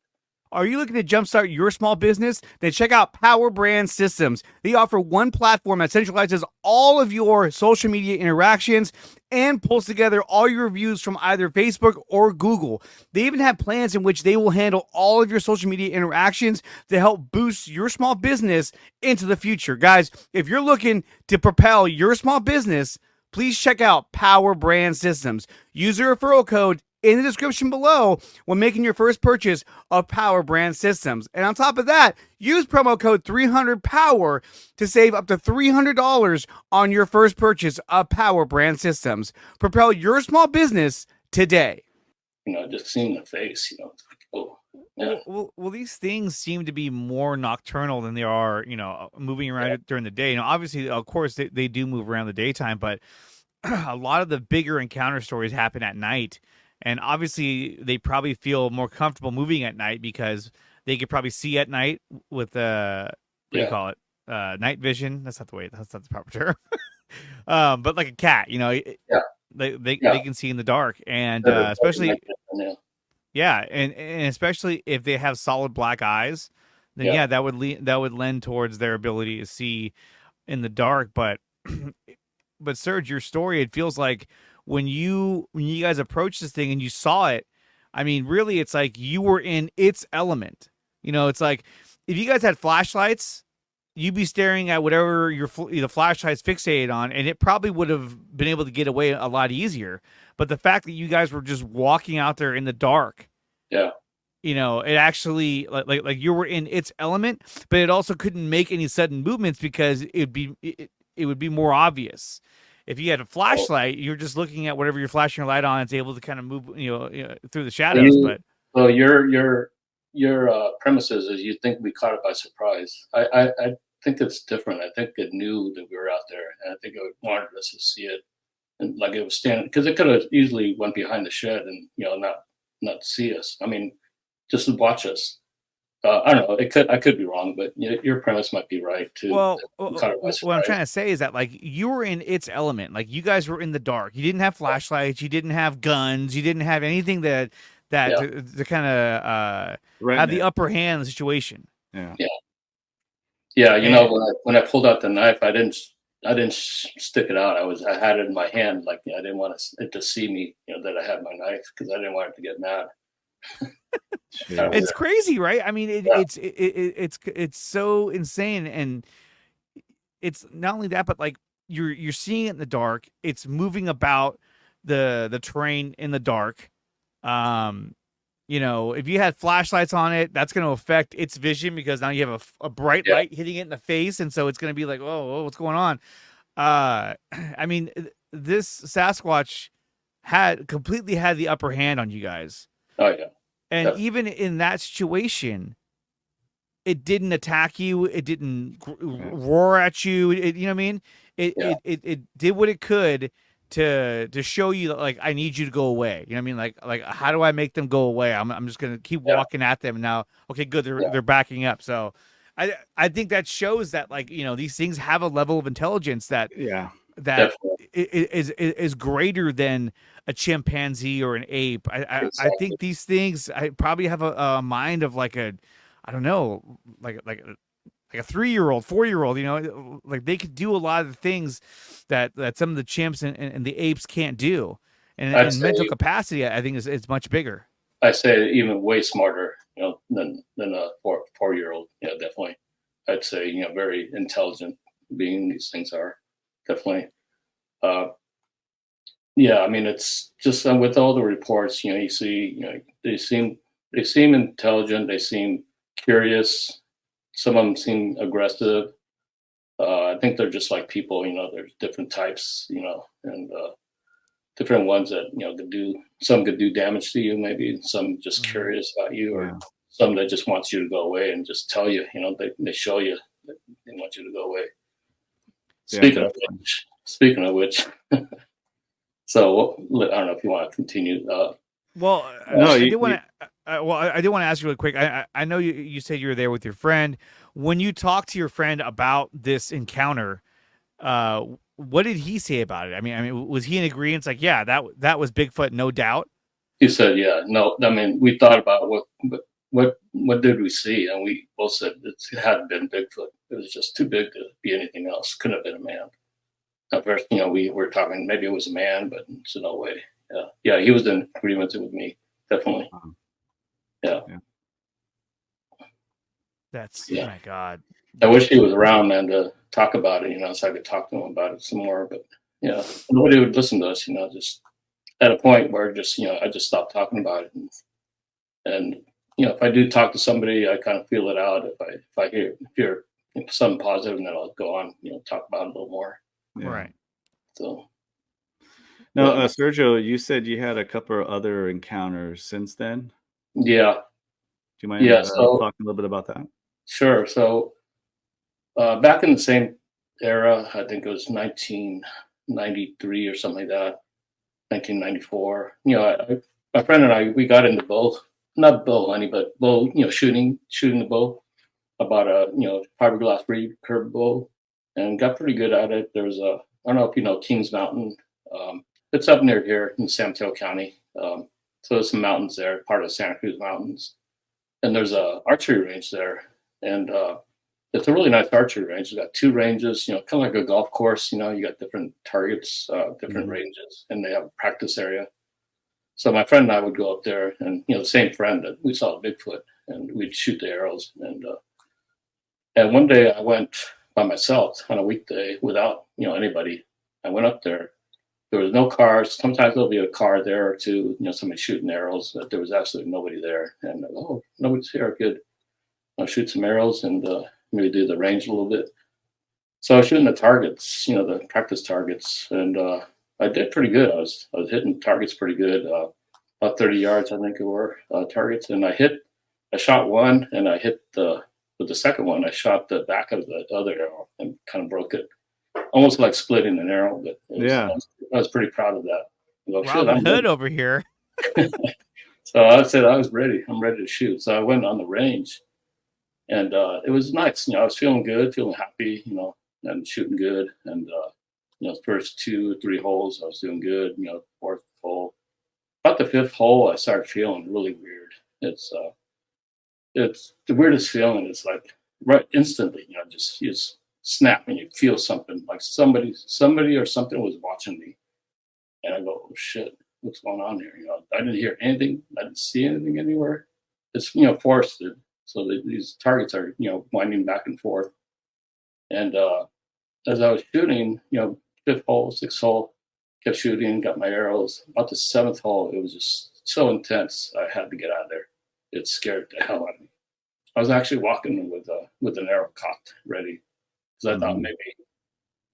Are you looking to jumpstart your small business? Then check out PowerBrandSystems. They offer one platform that centralizes all of your social media interactions and pulls together all your reviews from either Facebook or Google. They even have plans in which they will handle all of your social media interactions to help boost your small business into the future. Guys, if you're looking to propel your small business, please check out PowerBrandSystems. Use the referral code in the description below when making your first purchase of PowerBrandSystems. And on top of that, use promo code 300POWER to save up to $300 on your first purchase of PowerBrandSystems. Propel your small business today. Just seeing the face, it's like, oh. Yeah. Well, these things seem to be more nocturnal than they are, moving around during the day. Obviously, of course, they do move around the daytime, but a lot of the bigger encounter stories happen at night. And obviously, they probably feel more comfortable moving at night because they could probably see at night with what do you call it? Night vision. That's not the proper term. But like a cat, they can see in the dark, and especially and especially if they have solid black eyes, then that would lend towards their ability to see in the dark. But Serge, your story, it feels like when you guys approached this thing and you saw it, I mean, really, it's like you were in its element. It's like if you guys had flashlights you'd be staring at whatever the flashlight's fixated on, and it probably would have been able to get away a lot easier. But the fact that you guys were just walking out there in the dark, Yeah. you know, it actually like you were in its element, but it also couldn't make any sudden movements because it would be more obvious. If you had a flashlight, you're just looking at whatever you're flashing your light on. It's able to kind of move, through the shadows. So your premises is you think we caught it by surprise. I think it's different. I think it knew that we were out there, and I think it wanted us to see it, and like it was standing because it could have easily went behind the shed and not see us. I mean, just to watch us. I don't know. I could be wrong, but your premise might be right too. Well, what I'm trying to say is that like you were in its element. Like you guys were in the dark. You didn't have flashlights. You didn't have guns. You didn't have anything to kind of have the upper hand in the situation. Yeah. Yeah. You know, when I pulled out the knife, I didn't stick it out. I had it in my hand. Like I didn't want it to see me, that I had my knife because I didn't want it to get mad. It's crazy, right? I mean, it's so insane, and it's not only that, but like you're seeing it in the dark. It's moving about the terrain in the dark. If you had flashlights on it, that's going to affect its vision because now you have a bright light hitting it in the face, and so it's going to be like, oh, what's going on? I mean, this Sasquatch completely had the upper hand on you guys. Oh yeah. And even in that situation, it didn't attack you. It didn't roar at you. You know what I mean? It did what it could to show you that, like, I need you to go away. You know what I mean? Like how do I make them go away? I'm just gonna keep walking at them now. Okay, good. They're backing up. So I think that shows that, like, these things have a level of intelligence that is greater than a chimpanzee or an ape. I think these things probably have a mind of like a 3-year-old, 4-year-old. Like they could do a lot of the things that some of the chimps and the apes can't do. And mental capacity, I think, is much bigger. I say even way smarter, than a 4-year-old. Yeah, definitely. I'd say very intelligent being these things are definitely. I mean, it's just with all the reports, you see, they seem intelligent. They seem curious. Some of them seem aggressive. I think they're just like people, there's different types, and different ones that, some could do damage to you, maybe some just curious about you, or some that just wants you to go away and just tell you, they show you that they want you to go away. Speaking of which, so I don't know if you want to continue. I did want to ask you really quick. I know you said you were there with your friend. When you talked to your friend about this encounter, what did he say about it? I mean, was he in agreement? Like, yeah, that was Bigfoot, no doubt. He said, yeah, no. I mean, we thought about what did we see, and we both said it hadn't been Bigfoot. It was just too big to be anything else. Couldn't have been a man. At first, we were talking maybe it was a man, but it's no way. Yeah, he was in agreement with me, definitely. Yeah. That's oh my God. I wish he was around, man, to talk about it, so I could talk to him about it some more. But nobody would listen to us, just at a point where I just stopped talking about it. And if I do talk to somebody, I kind of feel it out. If I hear something positive, and then I'll go on, talk about it a little more. Yeah. Right. So. Now, Sergio, you said you had a couple of other encounters since then. Yeah. Do you mind talking a little bit about that? Sure. So back in the same era, I think it was 1993 or something like that, 1994. My friend and I, we got into not bow hunting, but shooting the bow, about a fiberglass recurve bow, and got pretty good at it. There's I don't know if you know Kings Mountain. It's up near here in San Mateo County. So there's some mountains there, part of Santa Cruz Mountains. And there's a archery range there. And it's a really nice archery range. It's got 2 ranges, kind of like a golf course. You got different targets, different ranges, and they have a practice area. So my friend and I would go up there, and the same friend that we saw Bigfoot, and we'd shoot the arrows. And And one day I went by myself on a weekday without, anybody. I went up there. There was no cars. Sometimes there'll be a car there or two, somebody shooting arrows, but there was absolutely nobody there. And nobody's here. Good. I'll shoot some arrows and maybe do the range a little bit. So I was shooting the targets, the practice targets, and I did pretty good. I was hitting targets pretty good, about 30 yards, I think it were targets. And I shot one, and I hit with the second one, I shot the back of the other arrow and kind of broke it, almost like splitting an arrow. But I was pretty proud of that. Robin Hood over here. So I said I was ready. I'm ready to shoot. So I went on the range, and it was nice. I was feeling good, feeling happy, and shooting good. And first 2 or 3 holes, I was doing good. Fourth hole, about the 5th hole, I started feeling really weird. It's the weirdest feeling. It's like right instantly, you just snap and you feel something like somebody or something was watching me, and I go, oh shit, what's going on here? I didn't hear anything. I didn't see anything anywhere. It's forested, so these targets are winding back and forth. And as I was shooting, 5th hole, 6th hole, kept shooting, got my arrows. About the 7th hole, it was just so intense. I had to get out of there. It scared the hell out of me. I was actually walking with an arrow cocked, ready, because I thought maybe,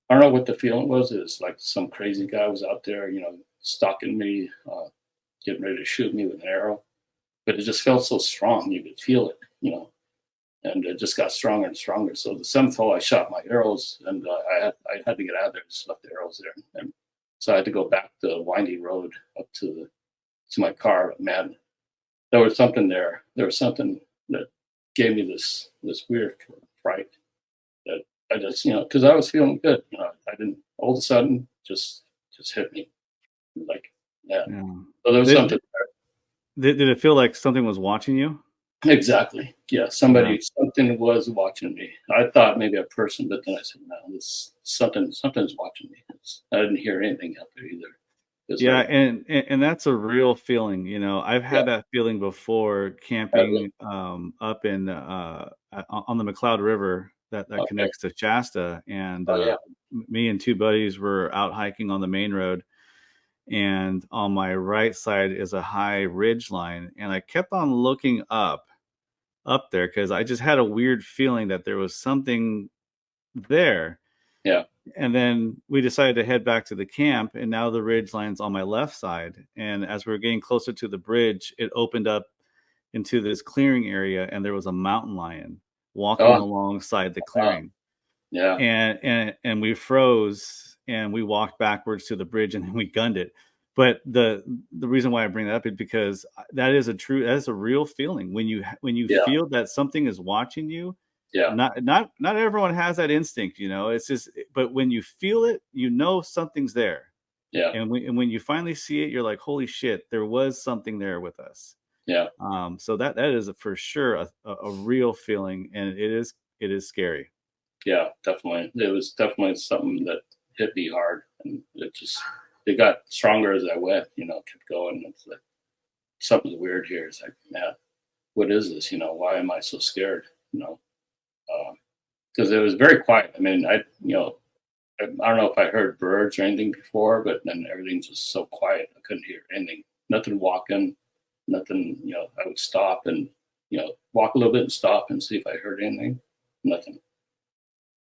I don't know what the feeling was. It was like some crazy guy was out there, stalking me, getting ready to shoot me with an arrow. But it just felt so strong. You could feel it, and it just got stronger and stronger. So the 7th hole, I shot my arrows, and I had to get out of there. Just left the arrows there, and so I had to go back the windy road up to my car. But man, there was something there. There was something that gave me this weird fright that I just, because I was feeling good. I didn't, all of a sudden, just hit me. Like, yeah. So there was something there. Did it feel like something was watching you? Exactly. Yeah. Something was watching me. I thought maybe a person, but then I said, no, something's watching me. I didn't hear anything out there either. Yeah, and that's a real feeling. I've had that feeling before camping up in on the McCloud River that connects to Shasta, and me and 2 buddies were out hiking on the main road, and on my right side is a high ridge line, and I kept on looking up there because I just had a weird feeling that there was something there. Yeah. And then we decided to head back to the camp, and now the ridge line's on my left side. And as we were getting closer to the bridge, it opened up into this clearing area, and there was a mountain lion walking alongside the clearing. Yeah. And we froze, and we walked backwards to the bridge, and then we gunned it. But the reason why I bring that up is because that is a real feeling when you feel that something is watching you. Yeah. Not everyone has that instinct, It's just, but when you feel it, something's there. Yeah. And when you finally see it, you're like, holy shit, there was something there with us. Yeah. So that is for sure a real feeling, and it is scary. Yeah, definitely. It was definitely something that hit me hard, and it got stronger as I went. Kept going. It's like something's weird here. It's like, man, what is this? Why am I so scared? Because it was very quiet. I mean, I don't know if I heard birds or anything before, but then everything's just so quiet. I couldn't hear anything. Nothing walking, nothing. I would stop and walk a little bit and stop and see if I heard anything. Nothing.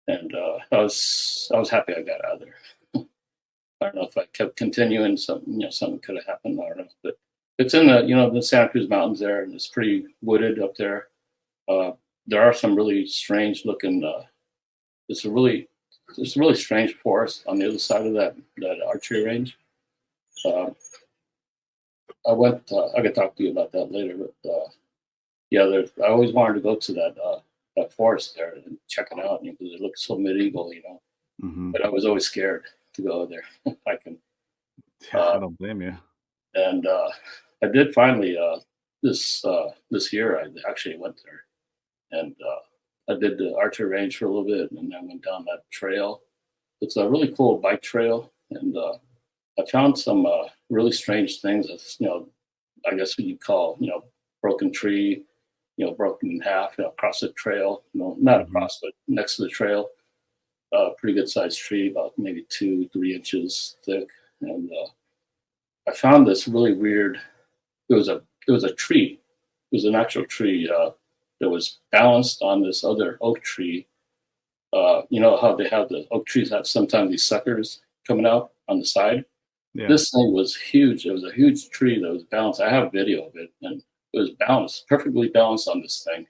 And I was happy I got out of there. I don't know if I kept continuing, something could have happened. I don't know, but it's in the Santa Cruz Mountains there, and it's pretty wooded up there. There are some really strange looking. It's a really strange forest on the other side of that archery range. I could talk to you about that later, but I always wanted to go to that forest there and check it out because it looks so medieval, Mm-hmm. But I was always scared to go there. I don't blame you. And I did finally this year. I actually went there. And I did the archery range for a little bit, and then went down that trail. It's a really cool bike trail, and I found some really strange things. I guess what you call broken tree, broken in half, across the trail. Not across, but next to the trail. Pretty good sized tree, about maybe 2-3 inches thick. And I found this really weird. It was a tree. It was an actual tree that was balanced on this other oak tree. You know how they have the oak trees have sometimes these suckers coming out on the side. Yeah. This thing was huge. It was a huge tree that was balanced. I have a video of it, and it was balanced, perfectly balanced on this thing.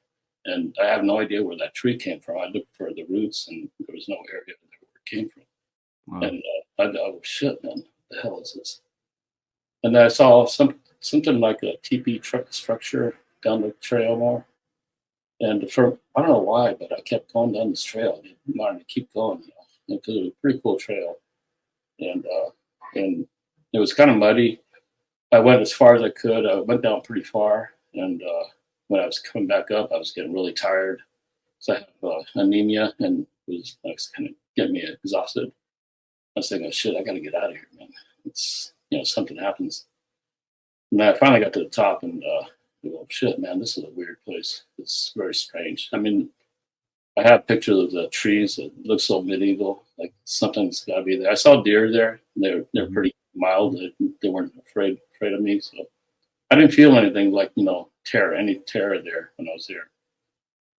And I have no idea where that tree came from. I looked for the roots, and there was no area where it came from. Wow. And I thought, oh shit, man, what the hell is this? And then I saw something like a teepee structure down the trail more. And I don't know why, but I kept going down this trail. I wanted to keep going, because it was a pretty cool trail. And it was kind of muddy. I went as far as I could. I went down pretty far. And when I was coming back up, I was getting really tired. So I have anemia, and it was kind of getting me exhausted. I was thinking, oh, shit, I got to get out of here, man. It's, something happens. And I finally got to the top, and oh, shit, man, this is a weird place. It's very strange. I mean, I have pictures of the trees that look so medieval, like something's got to be there. I saw deer there. They're pretty mild. They weren't afraid of me, so I didn't feel anything like any terror there when I was there.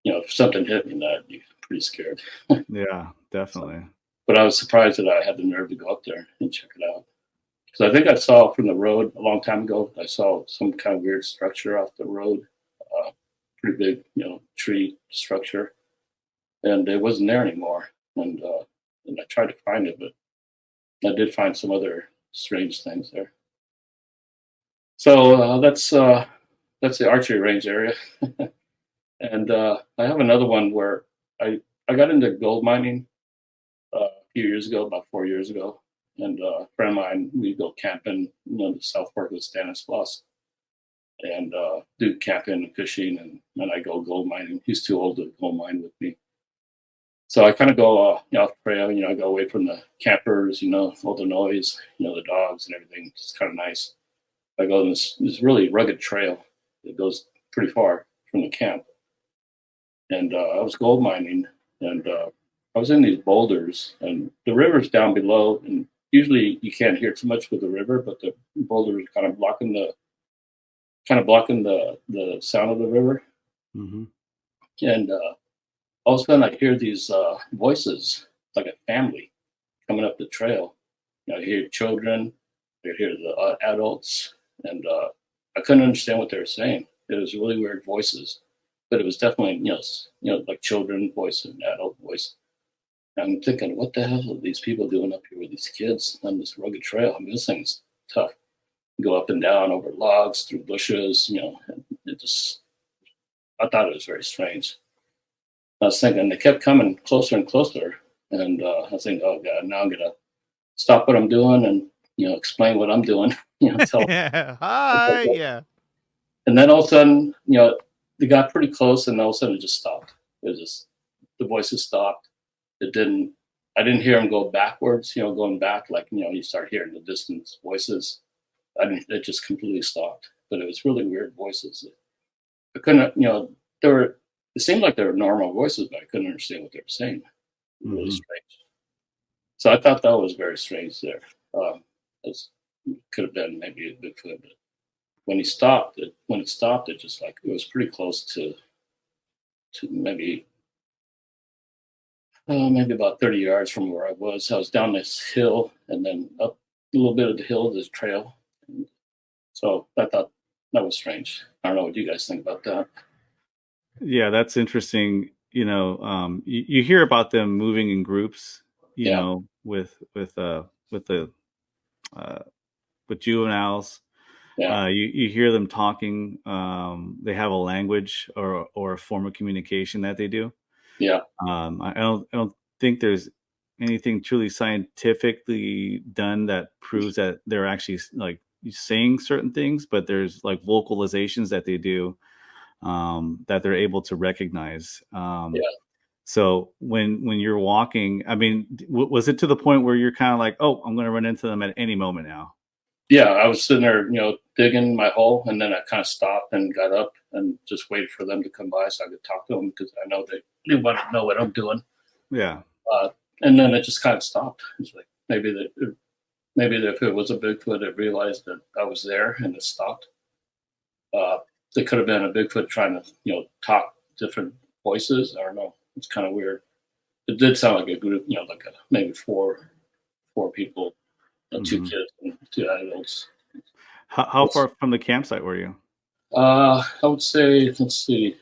If something hit me, I'd be pretty scared. Yeah, definitely. But I was surprised that I had the nerve to go up there and check it out. Because I think I saw from the road a long time ago, I saw some kind of weird structure off the road, pretty big, tree structure, and it wasn't there anymore. And I tried to find it, but I did find some other strange things there. So that's the archery range area. And I have another one where I got into gold mining a few years ago, about 4 years ago. And a friend of mine, we go camping, the South Fork of Stanislaus, and do camping and fishing, and I go gold mining. He's too old to gold mine with me. So I kind of go off trail, I go away from the campers, all the noise, the dogs and everything. It's kind of nice. I go on this really rugged trail that goes pretty far from the camp. And I was gold mining, and I was in these boulders, and the river's down below, and usually you can't hear too much with the river, but the boulders are kind of blocking the sound of the river. Mm-hmm. And all of a sudden I hear these voices, like a family coming up the trail. I hear children, I hear the adults, and I couldn't understand what they were saying. It was really weird voices, but it was definitely, like children voice and adult voice. I'm thinking, what the hell are these people doing up here with these kids on this rugged trail? I mean, this thing's tough. Go up and down over logs, through bushes, and I thought it was very strange. I was thinking, they kept coming closer and closer, and I was thinking, oh God, now I'm going to stop what I'm doing and, explain what I'm doing. Hi, yeah. And then all of a sudden, they got pretty close, and all of a sudden it just stopped. The voices stopped. I didn't hear them go backwards, going back like, you start hearing the distant voices. It just completely stopped. But it was really weird voices. I couldn't, it seemed like they were normal voices, but I couldn't understand what they were saying. Really strange. So I thought that was very strange there. It could have been maybe a Bigfoot, but when it stopped, it just like, it was pretty close to maybe about 30 yards from where I was. I was down this hill and then up a little bit of the hill, this trail. And so I thought that was strange. I don't know what you guys think about that. Yeah, that's interesting. You hear about them moving in groups, with juveniles. Yeah. You hear them talking. They have a language or a form of communication that they do. Yeah. I don't think there's anything truly scientifically done that proves that they're actually like saying certain things, but there's like vocalizations that they do that they're able to recognize. So when you're walking, I mean, was it to the point where you're kind of like, oh, I'm going to run into them at any moment now? Yeah, I was sitting there, digging my hole, and then I kind of stopped and got up and just waited for them to come by so I could talk to them, because I know they want to know what I'm doing. Yeah. And then it just kind of stopped. It's like maybe if it was a Bigfoot, it realized that I was there and it stopped. It could have been a Bigfoot trying to, talk different voices. I don't know. It's kind of weird. It did sound like a group, like maybe four people, 2 kids and 2 adults. How far from the campsite were you? I would say, let's see,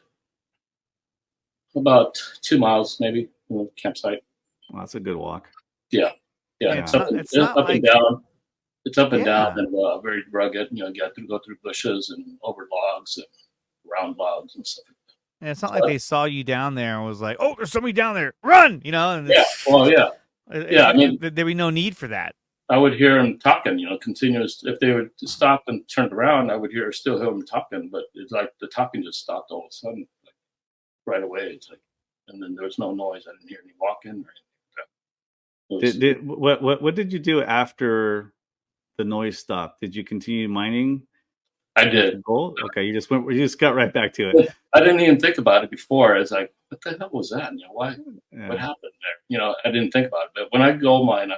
about 2 miles maybe from the campsite. Well, that's a good walk. Yeah. It's up and down. It's up and down and very rugged. You have to go through bushes and over logs and around logs and stuff. And it's not like they saw you down there and was like, "Oh, there's somebody down there, run!" And I mean, there'd be no need for that. I would hear them talking, continuous. If they would stop and turned around, I would still hear them talking, but it's like the talking just stopped all of a sudden, like right away. It's like, and then there was no noise. I didn't hear any walking or anything. What did you do after the noise stopped? Did you continue mining? I did. Okay, you just got right back to it. I didn't even think about it before. It's like, what the hell was that? Why? Yeah. What happened there? I didn't think about it. But when I gold mine,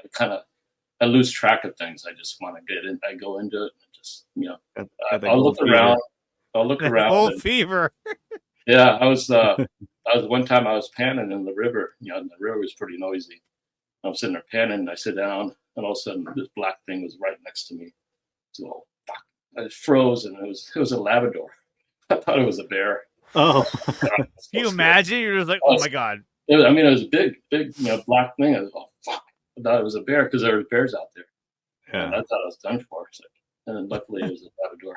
I lose track of things. I just want to get in. I go into it and just, I'll look around. Gold fever. Yeah, I was one time I was panning in the river. And the river was pretty noisy. I'm sitting there panning, and I sit down, and all of a sudden this black thing was right next to me. So fuck, I froze, and it was a Labrador. I thought it was a bear. Oh, can you imagine? You're just like, oh my god. It was a big, black thing. I was, oh fuck. I thought it was a bear because there were bears out there. Yeah. And I thought I was done for. So, and then luckily it was a Labrador.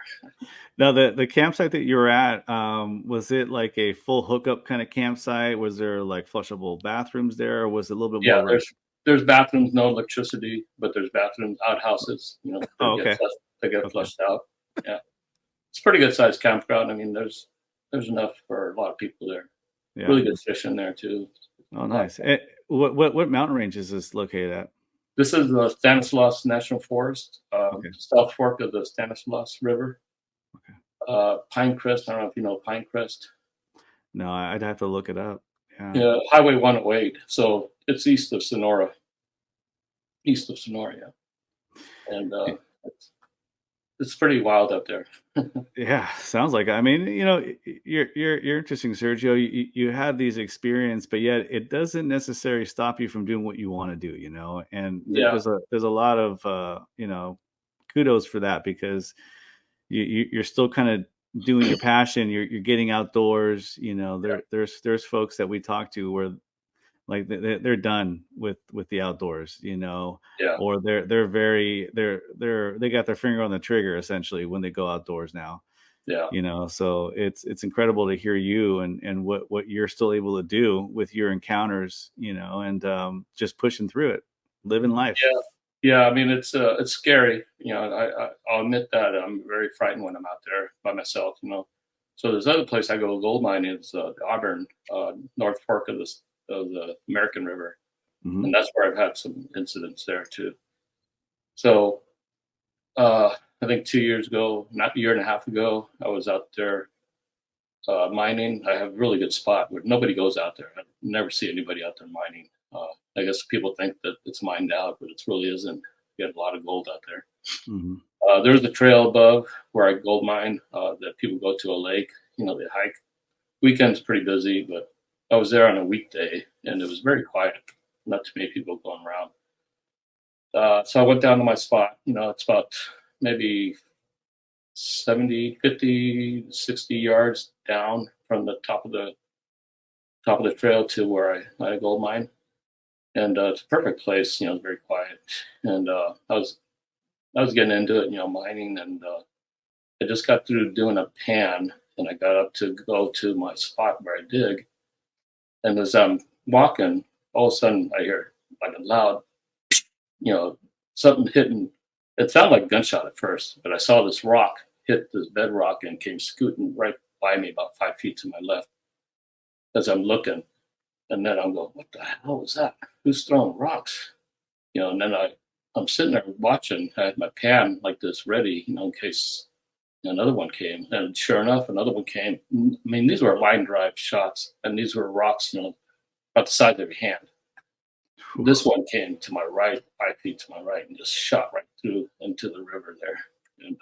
Now the campsite that you were at, was it like a full hookup kind of campsite? Was there like flushable bathrooms there, or was it a little bit more? Yeah, there's bathrooms, no electricity, but there's bathrooms, outhouses. They get flushed out. Yeah, it's a pretty good sized campground. I mean, there's enough for a lot of people there. Yeah. Really good fishing there too. Oh, nice. What mountain range is this located at? This is the Stanislaus National Forest, South Fork of the Stanislaus River. Okay. Pinecrest. I don't know if you know Pinecrest. No, I'd have to look it up. Yeah, Highway 108. So it's east of Sonora. Yeah. And it's pretty wild up there. Yeah, sounds like it. I mean, you're interesting, Sergio. You had these experiences, but yet it doesn't necessarily stop you from doing what you want to do. And there's a lot of kudos for that, because you're still kind of doing your passion. You're getting outdoors. There's folks that we talk to where like they're done with the outdoors, or they got their finger on the trigger essentially when they go outdoors now. Yeah. So it's incredible to hear you and what you're still able to do with your encounters, and just pushing through it, living life. Yeah. I mean, it's scary. I'll admit that I'm very frightened when I'm out there by myself. So there's other place I go gold mining. It's Auburn, North Fork of the American River. Mm-hmm. And that's where I've had some incidents there too. So I think 2 years ago, not a year and a half ago, I was out there mining. I have a really good spot where nobody goes out there. I never see anybody out there mining. I guess people think that it's mined out, but it really isn't. You have a lot of gold out there. Mm-hmm. There's a trail above where I gold mine that people go to a lake. They hike. Weekend's pretty busy, but I was there on a weekday, and it was very quiet. Not too many people going around. So I went down to my spot. It's about maybe 50, 60 yards down from the top of the trail to where I gold mine. And it's a perfect place. It's very quiet. And I was getting into it, mining, and I just got through doing a pan, and I got up to go to my spot where I dig. And as I'm walking, all of a sudden I hear like a loud, something hitting. It sounded like a gunshot at first, but I saw this rock hit this bedrock and came scooting right by me about 5 feet to my left as I'm looking. And then I'm going, what the hell was that? Who's throwing rocks? And then I'm sitting there watching. I had my pan like this ready, in case Another one came, and sure enough, another one came. I mean, these were line drive shots, and these were rocks, about the size of your hand. This one came to my right, 5 feet to my right, and just shot right through into the river there. And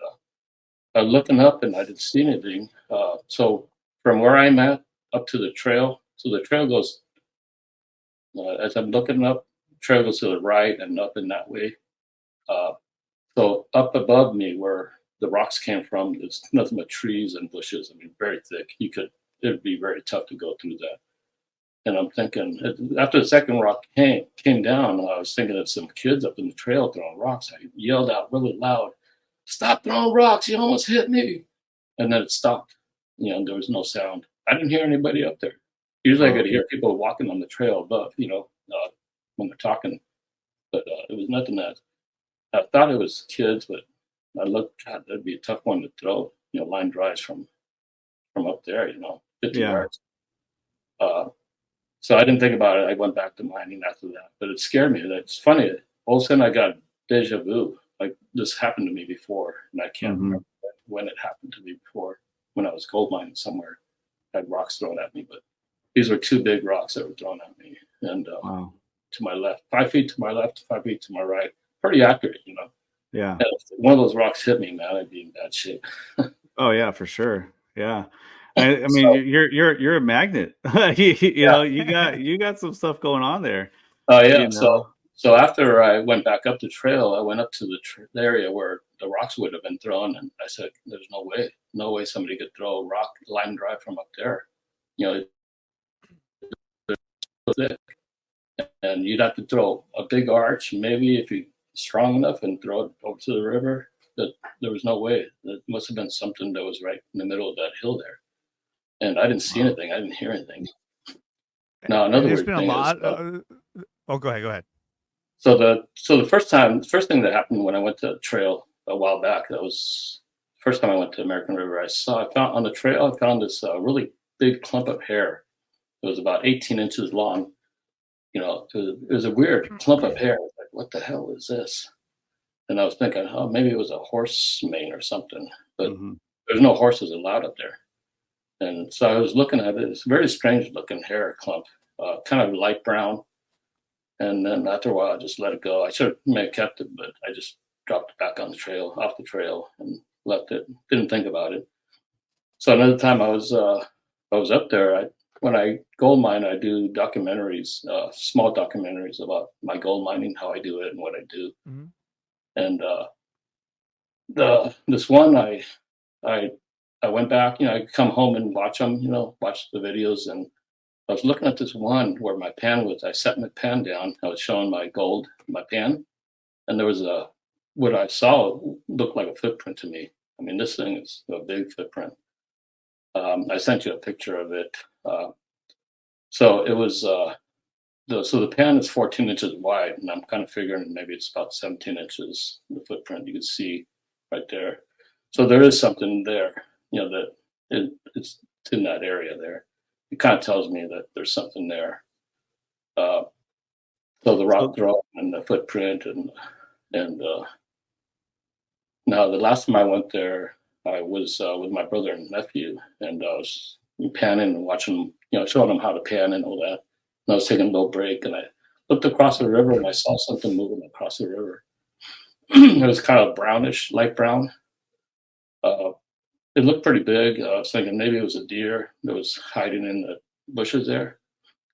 I was looking up, and I didn't see anything. So from where I'm at up to the trail, so the trail goes, as I'm looking up, the trail goes to the right and up in that way. So up above me where the rocks came from, there's nothing but trees and bushes. I mean, very thick. It'd be very tough to go through that. And I'm thinking, after the second rock came down, I was thinking of some kids up in the trail throwing rocks. I yelled out really loud, "Stop throwing rocks, you almost hit me." And then it stopped. There was no sound. I didn't hear anybody up there. Usually I could hear people walking on the trail above, when they're talking. But it was nothing that, I thought it was kids, but I looked, God, that'd be a tough one to throw, line drives from up there, 50 yards. So I didn't think about it. I went back to mining after that, but it scared me. That's funny. All of a sudden I got deja vu. Like this happened to me before, and I can't remember when it happened to me before, when I was gold mining somewhere. I had rocks thrown at me, but these were two big rocks that were thrown at me. And to my left, 5 feet to my left, 5 feet to my right. Pretty accurate, Yeah. And if one of those rocks hit me, man, I'd be in bad shape. Oh yeah, for sure. Yeah. I mean, you're a magnet. you got some stuff going on there. Oh yeah. So after I went back up the trail, I went up to the area where the rocks would have been thrown, and I said, "There's no way somebody could throw a rock line drive from up there. It's so thick, and you'd have to throw a big arch, maybe if you're strong enough, and throw it over to the river. That there was no way. It must have been something that was right in the middle of that hill there." And I didn't see anything. I didn't hear anything. Now, another weird thing is, go ahead. So the first thing that happened when I went to the trail a while back, that was the first time I went to American River. I found on the trail, I found this really big clump of hair. It was about 18 inches long. It was a weird clump of hair. Like, what the hell is this? And I was thinking, oh, maybe it was a horse mane or something. But there's no horses allowed up there. And so I was looking at it. It's a very strange looking hair clump, kind of light brown. And then after a while, I just let it go. I should have kept it, but I just dropped it back on the trail, off the trail, and left it. Didn't think about it. So another time I was up there. When I gold mine, I do documentaries, small documentaries about my gold mining, how I do it, and what I do. And this one, I went back. I come home and watch them. Watch the videos, and I was looking at this one where my pan was. I set my pan down. I was showing my gold, my pan, and there was what I saw looked like a footprint to me. I mean, this thing is a big footprint. I sent you a picture of it. So it was. So the pan is 14 inches wide, and I'm kind of figuring maybe it's about 17 inches. The footprint you can see right there. So there is something there. That it's in that area there. It kind of tells me that there's something there. So the rock throw and the footprint and now the last time I went there, I was with my brother and nephew, and I was panning and watching, showing them how to pan and all that. And I was taking a little break, and I looked across the river, and I saw something moving across the river. It was kind of brownish, light brown. It looked pretty big. I was thinking maybe it was a deer that was hiding in the bushes there.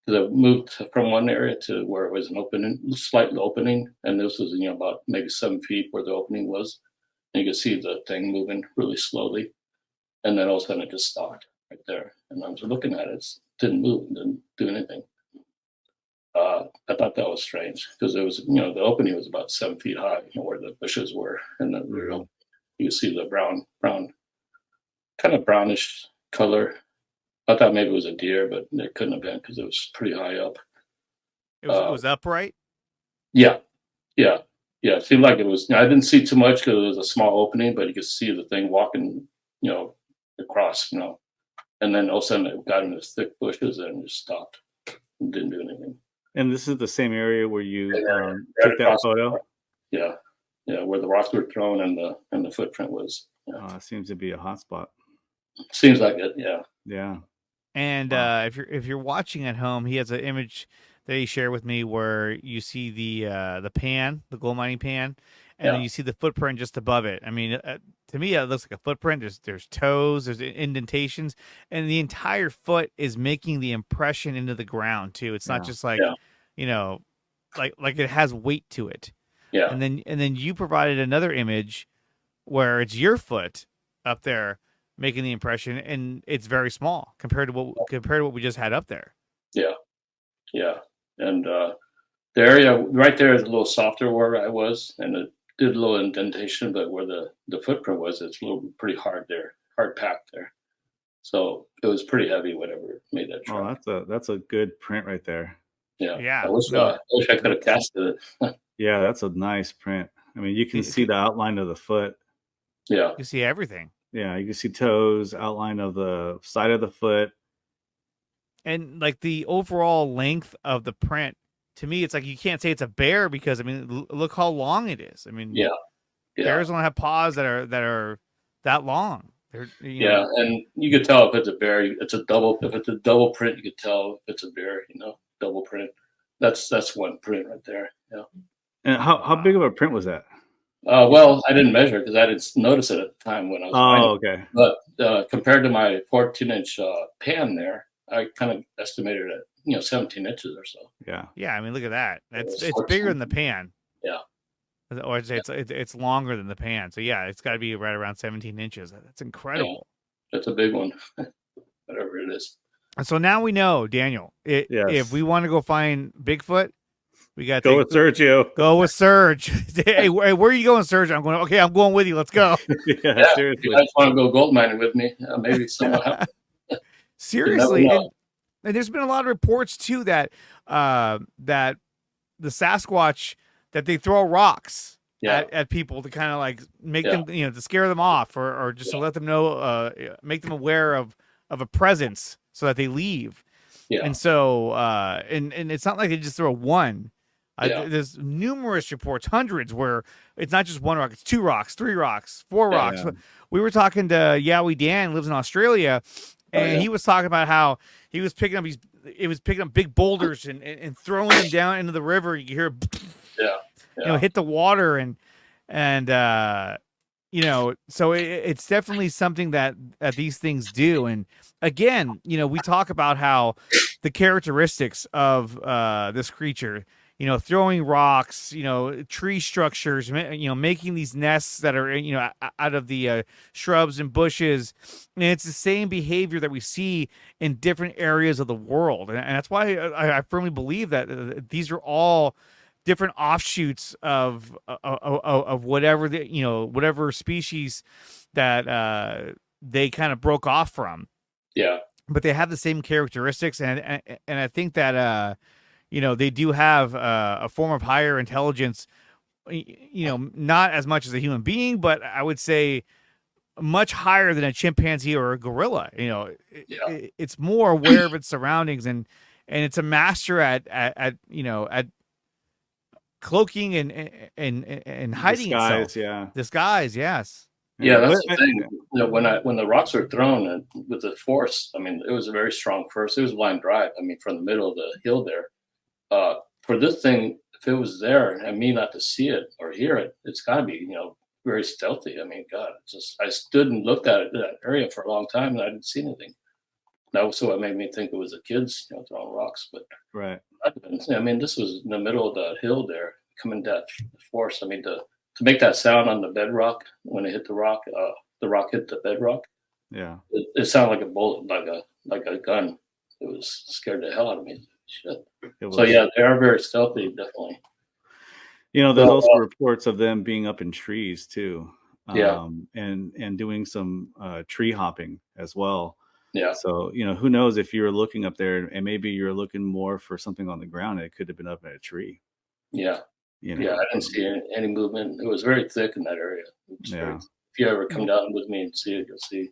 Because I moved from one area to where it was an opening, slight opening, and this was about maybe 7 feet where the opening was. And you could see the thing moving really slowly, and then all of a sudden it just stopped right there. And I was looking at it, it didn't move, didn't do anything. I thought that was strange because it was, the opening was about 7 feet high, where the bushes were, and then you see the brown, kind of brownish color. I thought maybe it was a deer, but it couldn't have been because it was pretty high up. It was upright? Yeah. It seemed like it was. I didn't see too much because it was a small opening, but you could see the thing walking, across, and then all of a sudden it got into thick bushes and just stopped and didn't do anything. And this is the same area where you took that photo? Yeah, where the rocks were thrown and the footprint was. It seems to be a hot spot. Seems like it. Yeah. Yeah. And if you're watching at home, he has an image that he shared with me where you see the pan, the gold mining pan, and then you see the footprint just above it. I mean, to me, it looks like a footprint. There's toes, there's indentations, and the entire foot is making the impression into the ground too. It's not just like, you know, like it has weight to it. Yeah. And then you provided another image where it's your foot up there making the impression, and it's very small compared to what we just had up there. Yeah. Yeah. And the area right there is a little softer where I was, and it did a little indentation, but where the footprint was, it's a little pretty hard there, hard packed there. So it was pretty heavy, whatever made that track. Oh, that's a good print right there. Yeah. Yeah. I wish I could have casted it. Yeah, that's a nice print. I mean, you can see the outline of the foot. Yeah. You can see everything. Yeah, you can see toes, outline of the side of the foot. And like the overall length of the print, to me, it's like you can't say it's a bear because, I mean, look how long it is. I mean, bears don't have paws that are that long. You know. And you could tell if it's a bear. If it's a double print, you could tell if it's a bear. You know, double print. That's one print right there. Yeah. And how big of a print was that? Well, I didn't measure because I didn't notice it at the time when I was. Okay. But compared to my 14-inch pan there, I kind of estimated it, 17 inches or so. Yeah. Yeah, I mean, look at that. It's bigger than the pan. Yeah. Or I'd say it's longer than the pan. So yeah, it's got to be right around 17 inches. That's incredible. Yeah, that's a big one, whatever it is. And so now we know, Daniel. If we want to go find Bigfoot, we got to go with Sergio. Go with Serge. Hey, where are you going, Serge? I'm going with you. Let's go. Yeah, seriously. You guys want to go gold mining with me? Maybe someone happens. Seriously, and there's been a lot of reports too that that the Sasquatch, that they throw rocks at people to kind of like make them, to scare them off, or just to let them know, make them aware of a presence so that they leave. Yeah. And so and it's not like they just throw one. There's numerous reports, hundreds, where it's not just one rock, it's 2 rocks, 3 rocks, 4 rocks. Yeah. We were talking to Yowie Dan, lives in Australia, and he was talking about how he was picking up big boulders and throwing them down into the river. You hear hit the water and so it's definitely something that these things do. And again, we talk about how the characteristics of this creature, throwing rocks, tree structures, making these nests that are, out of the shrubs and bushes. And it's the same behavior that we see in different areas of the world. And that's why I firmly believe that these are all different offshoots of whatever whatever species that they kind of broke off from. Yeah. But they have the same characteristics, and I think that they do have a form of higher intelligence, not as much as a human being, but I would say much higher than a chimpanzee or a gorilla. It's more aware of its surroundings, and it's a master at cloaking and hiding disguise, itself. Disguise, yes. Yeah, that's the thing. When the rocks were thrown with the force, I mean, it was a very strong force. It was a line drive. I mean, from the middle of the hill there. For this thing, if it was there and me not to see it or hear it, it's got to be, very stealthy. I mean, God, I stood and looked at that area for a long time and I didn't see anything. That was what made me think it was the kids, throwing rocks. But right. I mean, this was in the middle of the hill there, coming that force. I mean, to make that sound on the bedrock when it hit the rock hit the bedrock. Yeah, it sounded like a bullet, like a gun. It was scared the hell out of me. Shit. So yeah, they are very stealthy, definitely. There's also reports of them being up in trees too. And doing some tree hopping as well. Yeah. So, who knows if you were looking up there and maybe you're looking more for something on the ground, it could have been up in a tree. Yeah. Yeah, I didn't see any movement. It was very thick in that area. If you ever come down with me and see it, you'll see.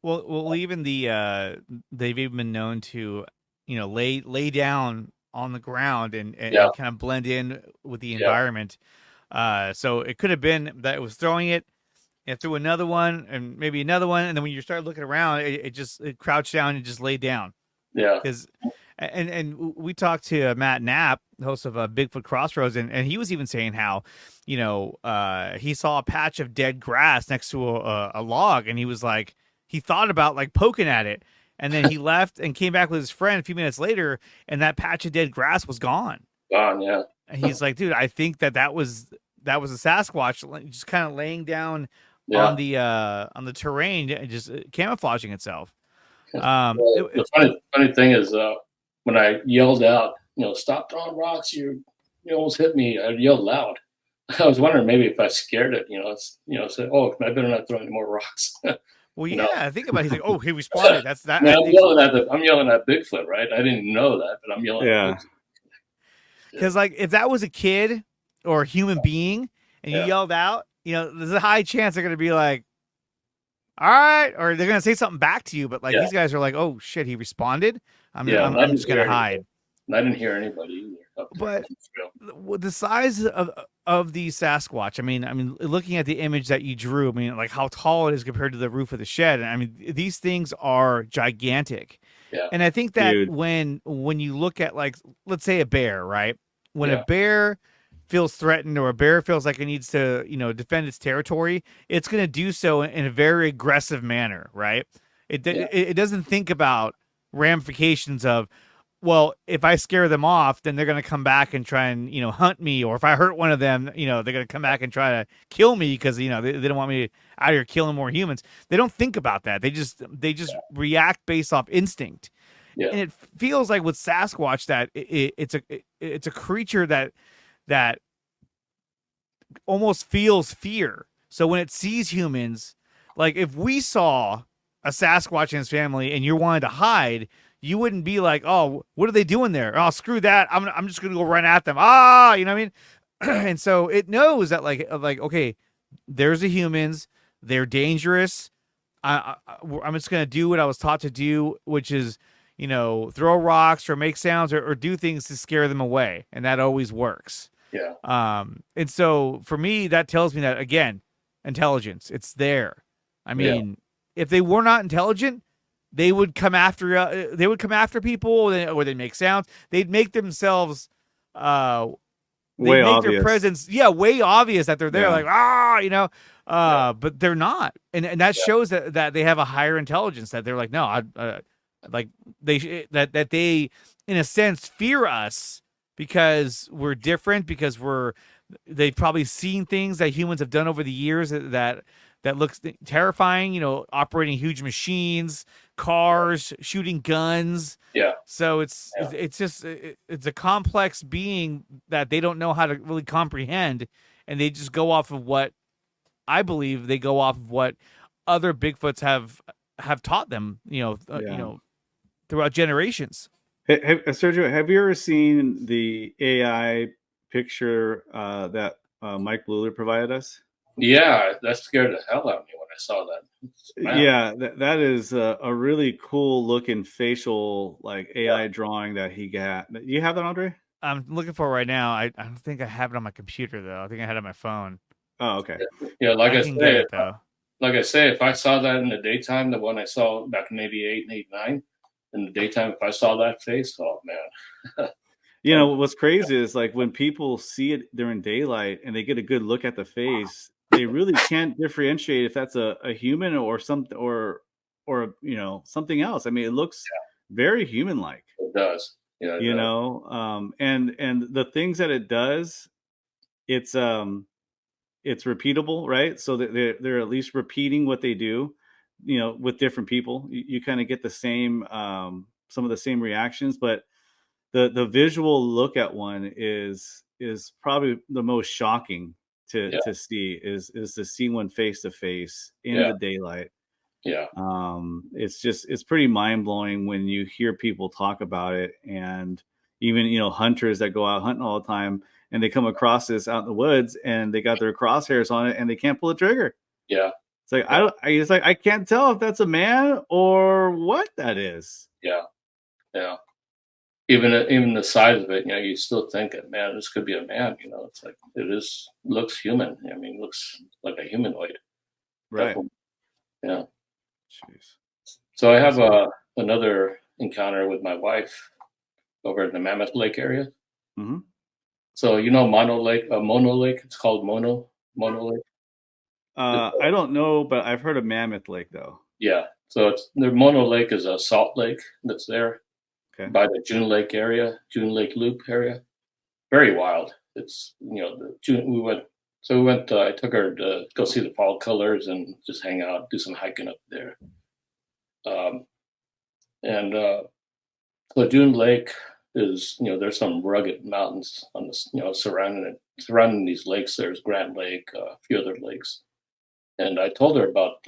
Well, even they've even been known to, lay down on the ground and kind of blend in with the environment. So it could have been that it was throwing it, and threw another one, and maybe another one, and then when you start looking around, it crouched down and just laid down. Yeah. Because, and we talked to Matt Knapp, host of Bigfoot Crossroads, and he was even saying how, he saw a patch of dead grass next to a log, and he was like, he thought about like poking at it, and then he left and came back with his friend a few minutes later, and that patch of dead grass was gone. Gone, yeah. And he's like, dude, I think that was a Sasquatch just kind of laying down on the terrain, just camouflaging itself. The funny thing is, when I yelled out, stop throwing rocks, you almost hit me. I yelled loud. I was wondering maybe if I scared it, said, oh, I better not throw any more rocks. Well, yeah, think about it. He's like, oh, he responded. That's that. Man, I'm yelling at Bigfoot, right? I didn't know that, but I'm yelling at Bigfoot. Because like if that was a kid or a human being and you yelled out, there's a high chance they're going to be like, all right, or they're going to say something back to you. But like these guys are like, oh shit, he responded. I'm just going to hide. I didn't hear anybody either. But the size of the Sasquatch, I mean, looking at the image that you drew, I mean, like how tall it is compared to the roof of the shed. I mean, these things are gigantic. Yeah. And I think that when you look at, like, let's say a bear, right? When a bear feels threatened or a bear feels like it needs to, defend its territory, it's going to do so in a very aggressive manner, right? It doesn't think about ramifications of, well, if I scare them off, then they're going to come back and try and, hunt me. Or if I hurt one of them, they're going to come back and try to kill me because, they don't want me out here killing more humans. They don't think about that. They just react based off instinct. Yeah. And it feels like with Sasquatch that it's a creature that almost feels fear. So when it sees humans, like if we saw a Sasquatch and his family and you wanted to hide, you wouldn't be like, oh, what are they doing there? Oh, screw that. I'm just going to go run at them. You know what I mean? And so it knows that like, okay, there's the humans. They're dangerous. I'm just going to do what I was taught to do, which is, throw rocks or make sounds or do things to scare them away. And that always works. Yeah. And so for me, that tells me that, again, intelligence, it's there. I mean, if they were not intelligent, they would come after people, or they'd make sounds. They'd make themselves way obvious. Their presence way obvious that they're there, but they're not, and that shows that they have a higher intelligence, that they're like, no, that they in a sense fear us because we're different, because they've probably seen things that humans have done over the years that looks terrifying, operating huge machines, cars, shooting guns. Yeah. So it's a complex being that they don't know how to really comprehend, and they just go off of what I believe they go off of what other Bigfoots have taught them, throughout generations. Sergio, have you ever seen the AI picture that Mike Bluler provided us? Yeah, that scared the hell out of me when I saw that. Man. Yeah, that is a really cool looking facial AI drawing that he got. You have that, Andre? I'm looking for it right now. I don't think I have it on my computer though. I think I had it on my phone. Oh, okay. Yeah, like I say, if I saw that in the daytime, the one I saw back in '88 and '89, in the daytime, if I saw that face, oh man. What's crazy is like when people see it during daylight and they get a good look at the face, they really can't differentiate if that's a human or something or something else. I mean, it looks very human-like. It does. Yeah. And the things that it does, it's repeatable, right? So that they're at least repeating what they do, with different people. You kind of get the same some of the same reactions, but the visual look at one is probably the most shocking to see is to see one face to face in the daylight. Yeah. It's pretty mind blowing when you hear people talk about it, and even hunters that go out hunting all the time and they come across this out in the woods and they got their crosshairs on it and they can't pull a trigger. Yeah. It's like I can't tell if that's a man or what that is. Yeah. Yeah. Even the size of it, you still think, man, this could be a man. It's like looks human. I mean, looks like a humanoid. Right. Definitely. Yeah. Jeez. So I have another encounter with my wife over in the Mammoth Lake area. Mm-hmm. So Mono Lake, It's called Mono Lake. I don't know, but I've heard of Mammoth Lake though. Yeah. So the Mono Lake is a salt lake that's there by the June Lake area, June Lake Loop area. Very wild. It's the June. We went. I took her to go see the fall colors and just hang out, do some hiking up there. So June Lake is, there's some rugged mountains on this, surrounding these lakes. There's Grand Lake, a few other lakes. And I told her about,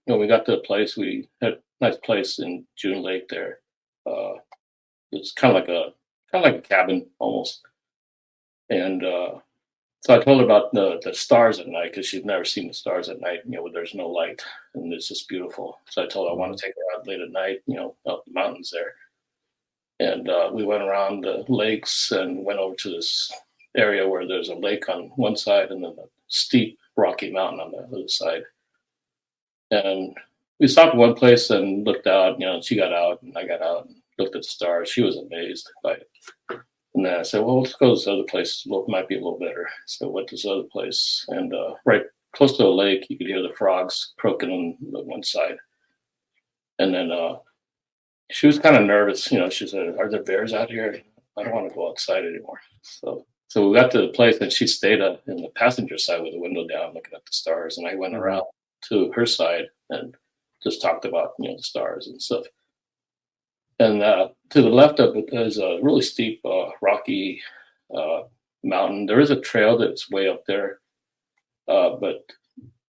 we got to a place, we had a nice place in June Lake there. It's kind of like a cabin almost. And so I told her about the stars at night, because she'd never seen the stars at night, where there's no light and it's just beautiful. So I told her I want to take her out late at night, up the mountains there. And we went around the lakes and went over to this area where there's a lake on one side and then a steep rocky mountain on the other side. And we stopped at one place and looked out, she got out and I got out and looked at the stars. She was amazed by it. And then I said, well, let's go to this other place. It might be a little better. So went to this other place. And right close to the lake, you could hear the frogs croaking on the one side. And then she was kind of nervous. She said, are there bears out here? I don't want to go outside anymore. So we got to the place and she stayed in the passenger side with the window down looking at the stars. And I went around to her side and just talked about, the stars and stuff. And to the left of it is a really steep, rocky mountain. There is a trail that's way up there, but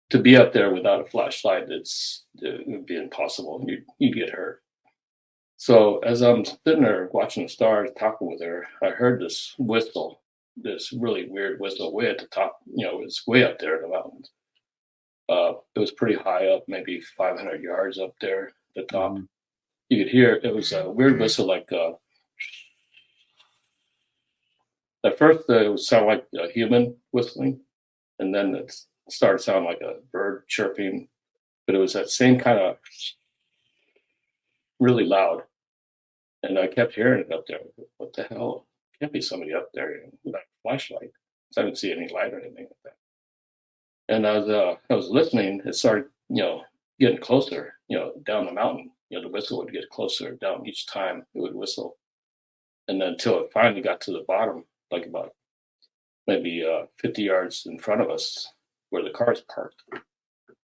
to be up there without a flashlight, it would be impossible. You'd get hurt. So as I'm sitting there watching the stars, talking with her, I heard this whistle, this really weird whistle way at the top. It's way up there in the mountains. It was pretty high up, maybe 500 yards up there at the top. Mm-hmm. You could hear it was a weird whistle, like at first it would sound like a human whistling, and then it started sounding like a bird chirping, but it was that same kind of really loud. And I kept hearing it up there. What the hell? Can't be somebody up there with a flashlight. So I didn't see any light or anything like that. And I was listening. It started, getting closer, down the mountain. The whistle would get closer down each time it would whistle. And then until it finally got to the bottom, like about maybe 50 yards in front of us where the car's parked.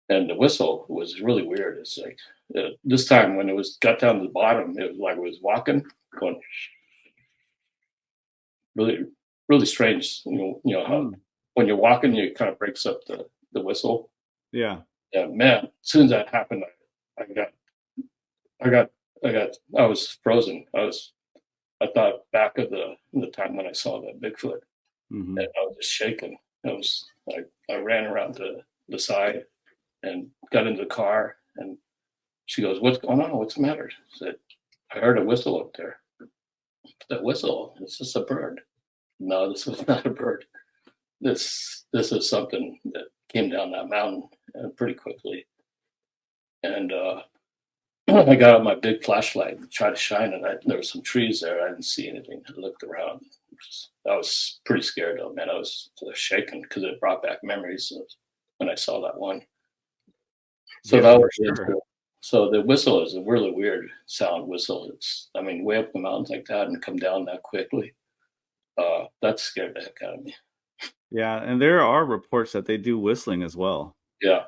And the whistle was really weird. It's like, this time when it got down to the bottom, it was like it was walking, going really, really strange. How when you're walking, it kind of breaks up the whistle. Yeah. Yeah, man. As soon as that happened, I was frozen. I thought back of the time when I saw that Bigfoot, and I was just shaking. I ran around to the side and got into the car, and she goes, "What's going on? What's the matter?" I said, "I heard a whistle up there." That whistle, it's just a bird. No, this was not a bird. This is something that came down that mountain pretty quickly. And I got out my big flashlight and tried to shine it. There were some trees there. I didn't see anything. I looked around. I was pretty scared though, man. I was shaking because it brought back memories of when I saw that one. So that was sure. So the whistle is a really weird sound whistle. It's, way up the mountains like that and come down that quickly. That scared the heck out of me. Yeah, and there are reports that they do whistling as well. Yeah.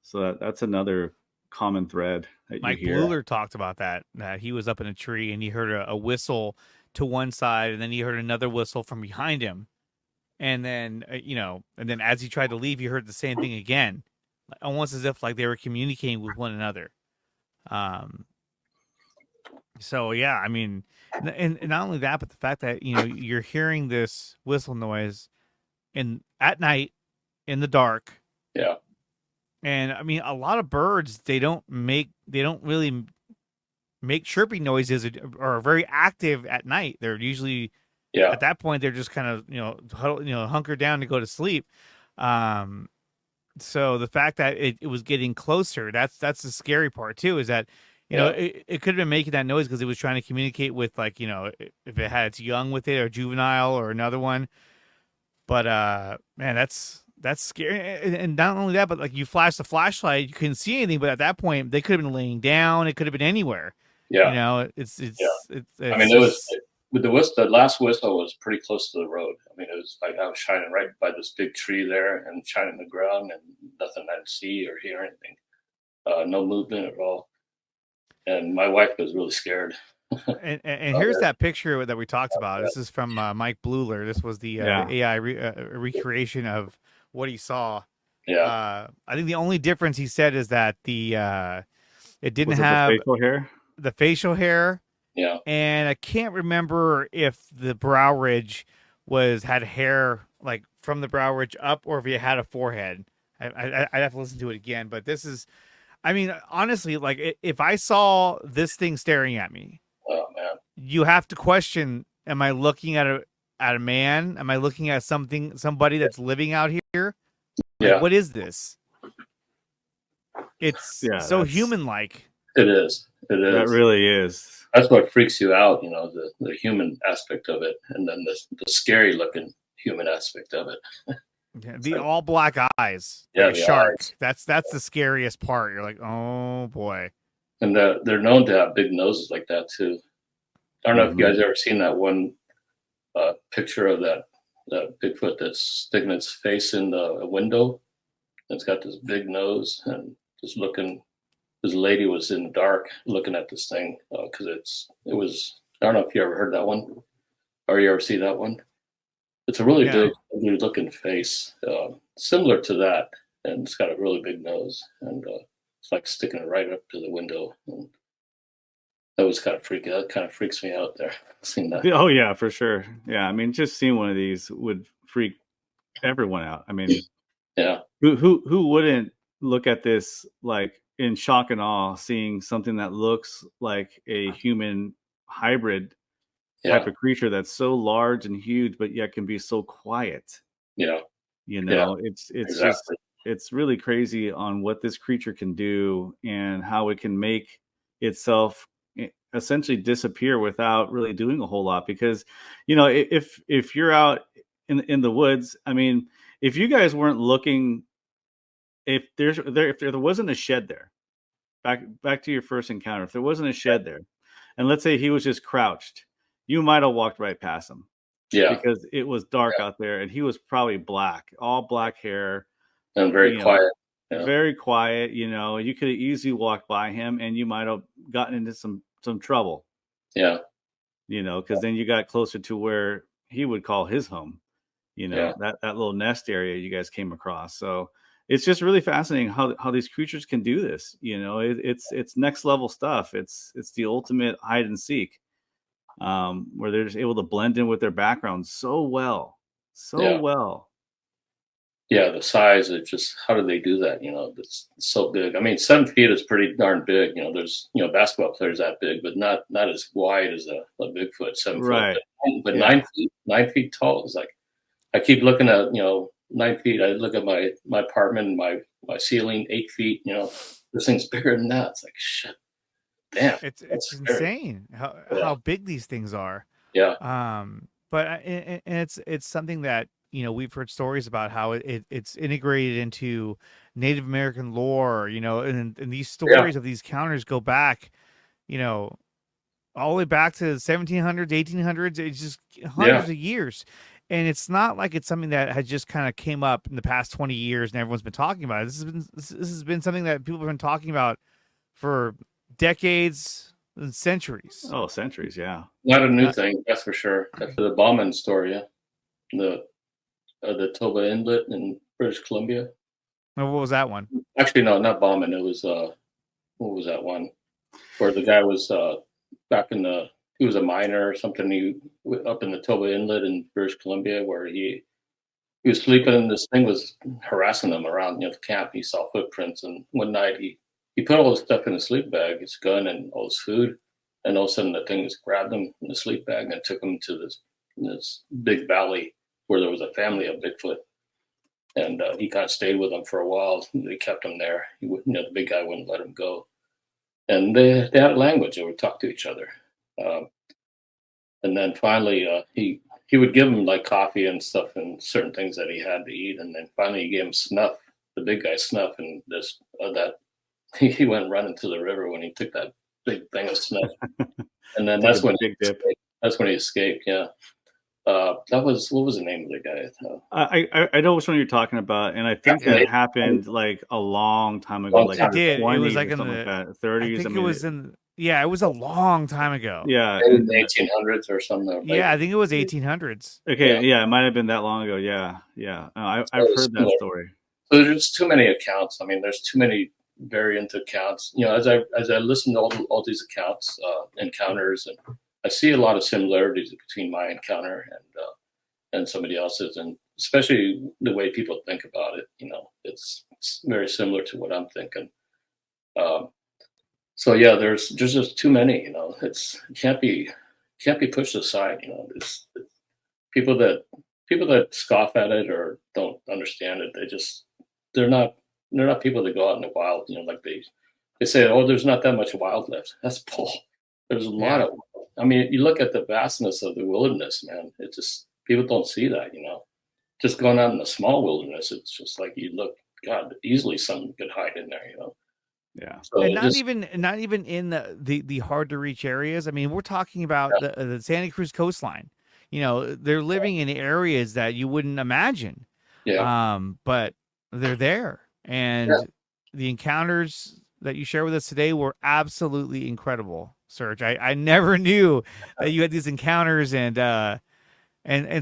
So that's another common thread that Mike you hear. Bluler talked about that he was up in a tree and he heard a whistle to one side, and then he heard another whistle from behind him, and then and then as he tried to leave, he heard the same thing again, almost as if like they were communicating with one another. So yeah, and not only that, but the fact that you're hearing this whistle noise at night in the dark. Yeah. And a lot of birds, they don't really make chirping noises or are very active at night. They're usually at that point they're just kind of hunkered down to go to sleep. So the fact that it was getting closer, that's the scary part too, is that, you know, it could have been making that noise because it was trying to communicate with, like, you know, if it had its young with it or juvenile or another one. But man, that's scary. And not only that, but like you flash the flashlight, you couldn't see anything. But at that point, they could have been laying down. It could have been anywhere. Yeah. You know, it's I mean, it was with the whistle. The last whistle was pretty close to the road. I mean, it was like I was shining right by this big tree there and shining the ground, and nothing I could see or hear anything. No movement at all. And my wife was really scared. And here's that picture that we talked about. This is from Mike Bluler. This was the AI recreation of what he saw. Yeah. I think the only difference he said is that it didn't have the facial hair. Yeah. And I can't remember if the brow ridge had hair like from the brow ridge up, or if it had a forehead. I'd have to listen to it again. But this is, I mean, honestly, like if I saw this thing staring at me, oh man, you have to question: am I looking at a man? Am I looking at somebody that's living out here? Like, yeah. what is this? It's so human-like. It is. It is. That really is. That's what freaks you out, you know, the human aspect of it, and then the scary looking human aspect of it. The all black eyes, like a shark. Eyes. That's the scariest part. You're like, oh boy. And they're known to have big noses like that too. I don't know if you guys ever seen that one picture of that Bigfoot that's sticking its face in a window. It's got this big nose and just looking. This lady was in the dark looking at this thing because it was. I don't know if you ever heard that one, or you ever see that one. It's a really big, looking face, similar to that, and it's got a really big nose, and it's like sticking it right up to the window. And that was kind of freaky. That kind of freaks me out there. Seeing that. Oh yeah, for sure. Yeah, I mean, just seeing one of these would freak everyone out. I mean, yeah, who wouldn't look at this like in shock and awe, seeing something that looks like a human hybrid type of creature that's so large and huge, but yet can be so quiet. Yeah. You know, it's just, it's really crazy on what this creature can do and how it can make itself essentially disappear without really doing a whole lot. Because, you know, if you're out in the woods, I mean, if you guys weren't looking, if there wasn't a shed there, back to your first encounter, if there wasn't a shed there, and let's say he was just crouched, you might have walked right past him. Yeah. Because it was dark out there, and he was probably all black hair. And very quiet. Very quiet. You know, you could have easily walked by him and you might have gotten into some trouble. Yeah. You know, because then you got closer to where he would call his home. You know, that little nest area you guys came across. So it's just really fascinating how these creatures can do this. You know, it's next level stuff. It's the ultimate hide and seek. Where they're just able to blend in with their background so well. Yeah, the size of just, how do they do that? You know, it's so big. I mean, 7 feet is pretty darn big. You know, there's, you know, basketball players that big, but not as wide as a Bigfoot, 7 right. foot. But 9 feet tall is like, I keep looking at, you know, 9 feet. I look at my apartment, my ceiling, 8 feet, you know, this thing's bigger than that. It's like, shit. Damn, it's insane how big these things are. Yeah. But and it's something that, you know, we've heard stories about how it's integrated into Native American lore, you know, and these stories of these counters go back, you know, all the way back to the 1700s, 1800s. It's just hundreds of years. And it's not like it's something that has just kind of came up in the past 20 years and everyone's been talking about it. This has been something that people have been talking about for decades and centuries. Oh, centuries, yeah. Not a new thing, that's for sure. That's the Bauman story, the Toba Inlet in British Columbia. What was that one? Actually, no, not Bauman. It was what was that one? Where the guy was he was a miner or something. He up in the Toba Inlet in British Columbia, where he was sleeping, and this thing was harassing him around, you know, the camp. He saw footprints, and one night he put all his stuff in a sleep bag, his gun and all his food, and all of a sudden the thing just grabbed him in the sleep bag and took him to this big valley where there was a family of Bigfoot. and he kind of stayed with them for a while. They kept him there. The big guy wouldn't let him go, and they had a language. They would talk to each other, and then finally he would give him like coffee and stuff and certain things that he had to eat, and then finally he gave him snuff. The big guy snuff, and that he went running to the river when he took that big thing of snuff, and then that's when he escaped. Yeah. What was the name of the guy? I know which one you're talking about, and I think that happened like a long time ago. Like it did. It was like in the 30s. I think it was it was a long time ago. Yeah, in the 1800s or something. Yeah, I think it was 1800s. Okay, yeah, it might have been that long ago. Yeah. I've heard that story. So there's too many accounts. I mean, there's too many variant accounts. As I listen to all these accounts, encounters, and I see a lot of similarities between my encounter and somebody else's, and especially the way people think about it. It's very similar to what I'm thinking. So yeah, there's just too many. It can't be pushed aside. It's people that scoff at it or don't understand it. They're not people that go out in the wild. Like they say, oh, there's not that much wildlife. That's bull. There's a lot of. I mean, you look at the vastness of the wilderness, man. It just people don't see that. Just going out in the small wilderness, it's just like you look. God, easily something could hide in there. Yeah, so and not even in the hard to reach areas. I mean, we're talking about the Santa Cruz coastline. They're living in areas that you wouldn't imagine. Yeah. But they're there, and the encounters that you share with us today were absolutely incredible, Serge. I never knew that you had these encounters, and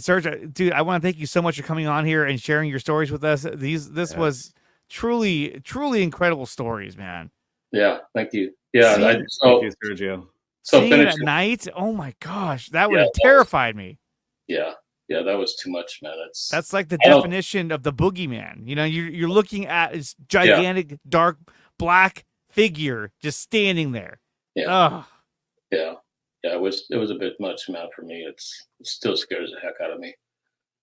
Serge, dude, I want to thank you so much for coming on here and sharing your stories with us. This was truly, truly incredible stories, man. Yeah, thank you. Yeah, thank you, Sergio. So seeing it at night, oh my gosh, that would have terrified me. Yeah, that was too much, man. That's like the definition of the boogeyman. You're looking at this gigantic, dark, black figure just standing there. Yeah. Yeah. It was a bit much, man, for me. It still scares the heck out of me.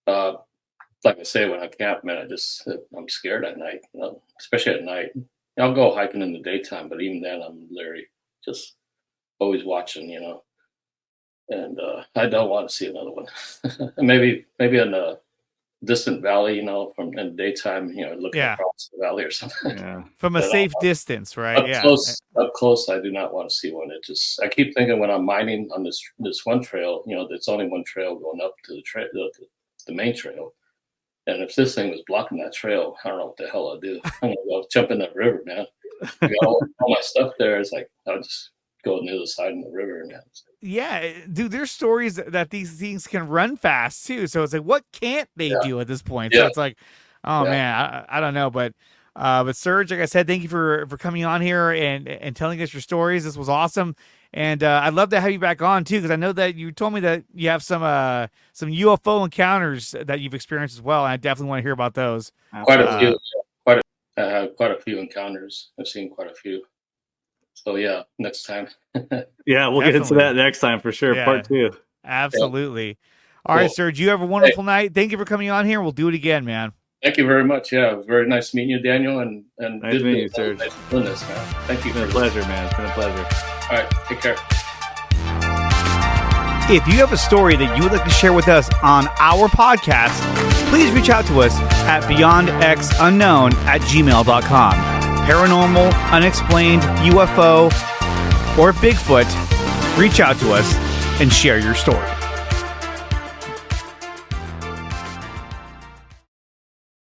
Like I say, when I camp, man, I'm scared at night, especially at night. I'll go hiking in the daytime, but even then I'm leery, just always watching, and I don't want to see another one. maybe in a distant valley, from in the daytime, looking across the valley or something. Yeah. From a safe distance, right? Up close, I do not want to see one. I keep thinking when I'm mining on this one trail, there's only one trail going up to the main trail. And if this thing was blocking that trail, I don't know what the hell I'll do. I'm gonna go jump in that river, man. I got all my stuff there. It's like I'll just go on the other side of the river, man. Yeah, dude, there's stories that these things can run fast too. So it's like, what can't they do at this point? So it's like, oh man, I don't know, but Serge, like I said, thank you for coming on here and telling us your stories. This was awesome, and I'd love to have you back on too, because I know that you told me that you have some UFO encounters that you've experienced as well, and I definitely want to hear about those. Quite a few, quite a few encounters. I've seen quite a few. So yeah, next time. Yeah, we'll get into that next time for sure. Yeah, part 2. Absolutely. All right, Serge, you have a wonderful night. Thank you for coming on here. We'll do it again, man. Thank you very much. Yeah, it was very nice meeting you, Daniel, and nice meeting you, Serge. Nice doing this, man. Thank you. It's been a pleasure, man. It's been a pleasure. All right, take care. If you have a story that you would like to share with us on our podcast, please reach out to us at beyondxunknown@gmail.com. Paranormal, unexplained, UFO, or Bigfoot, reach out to us and share your story.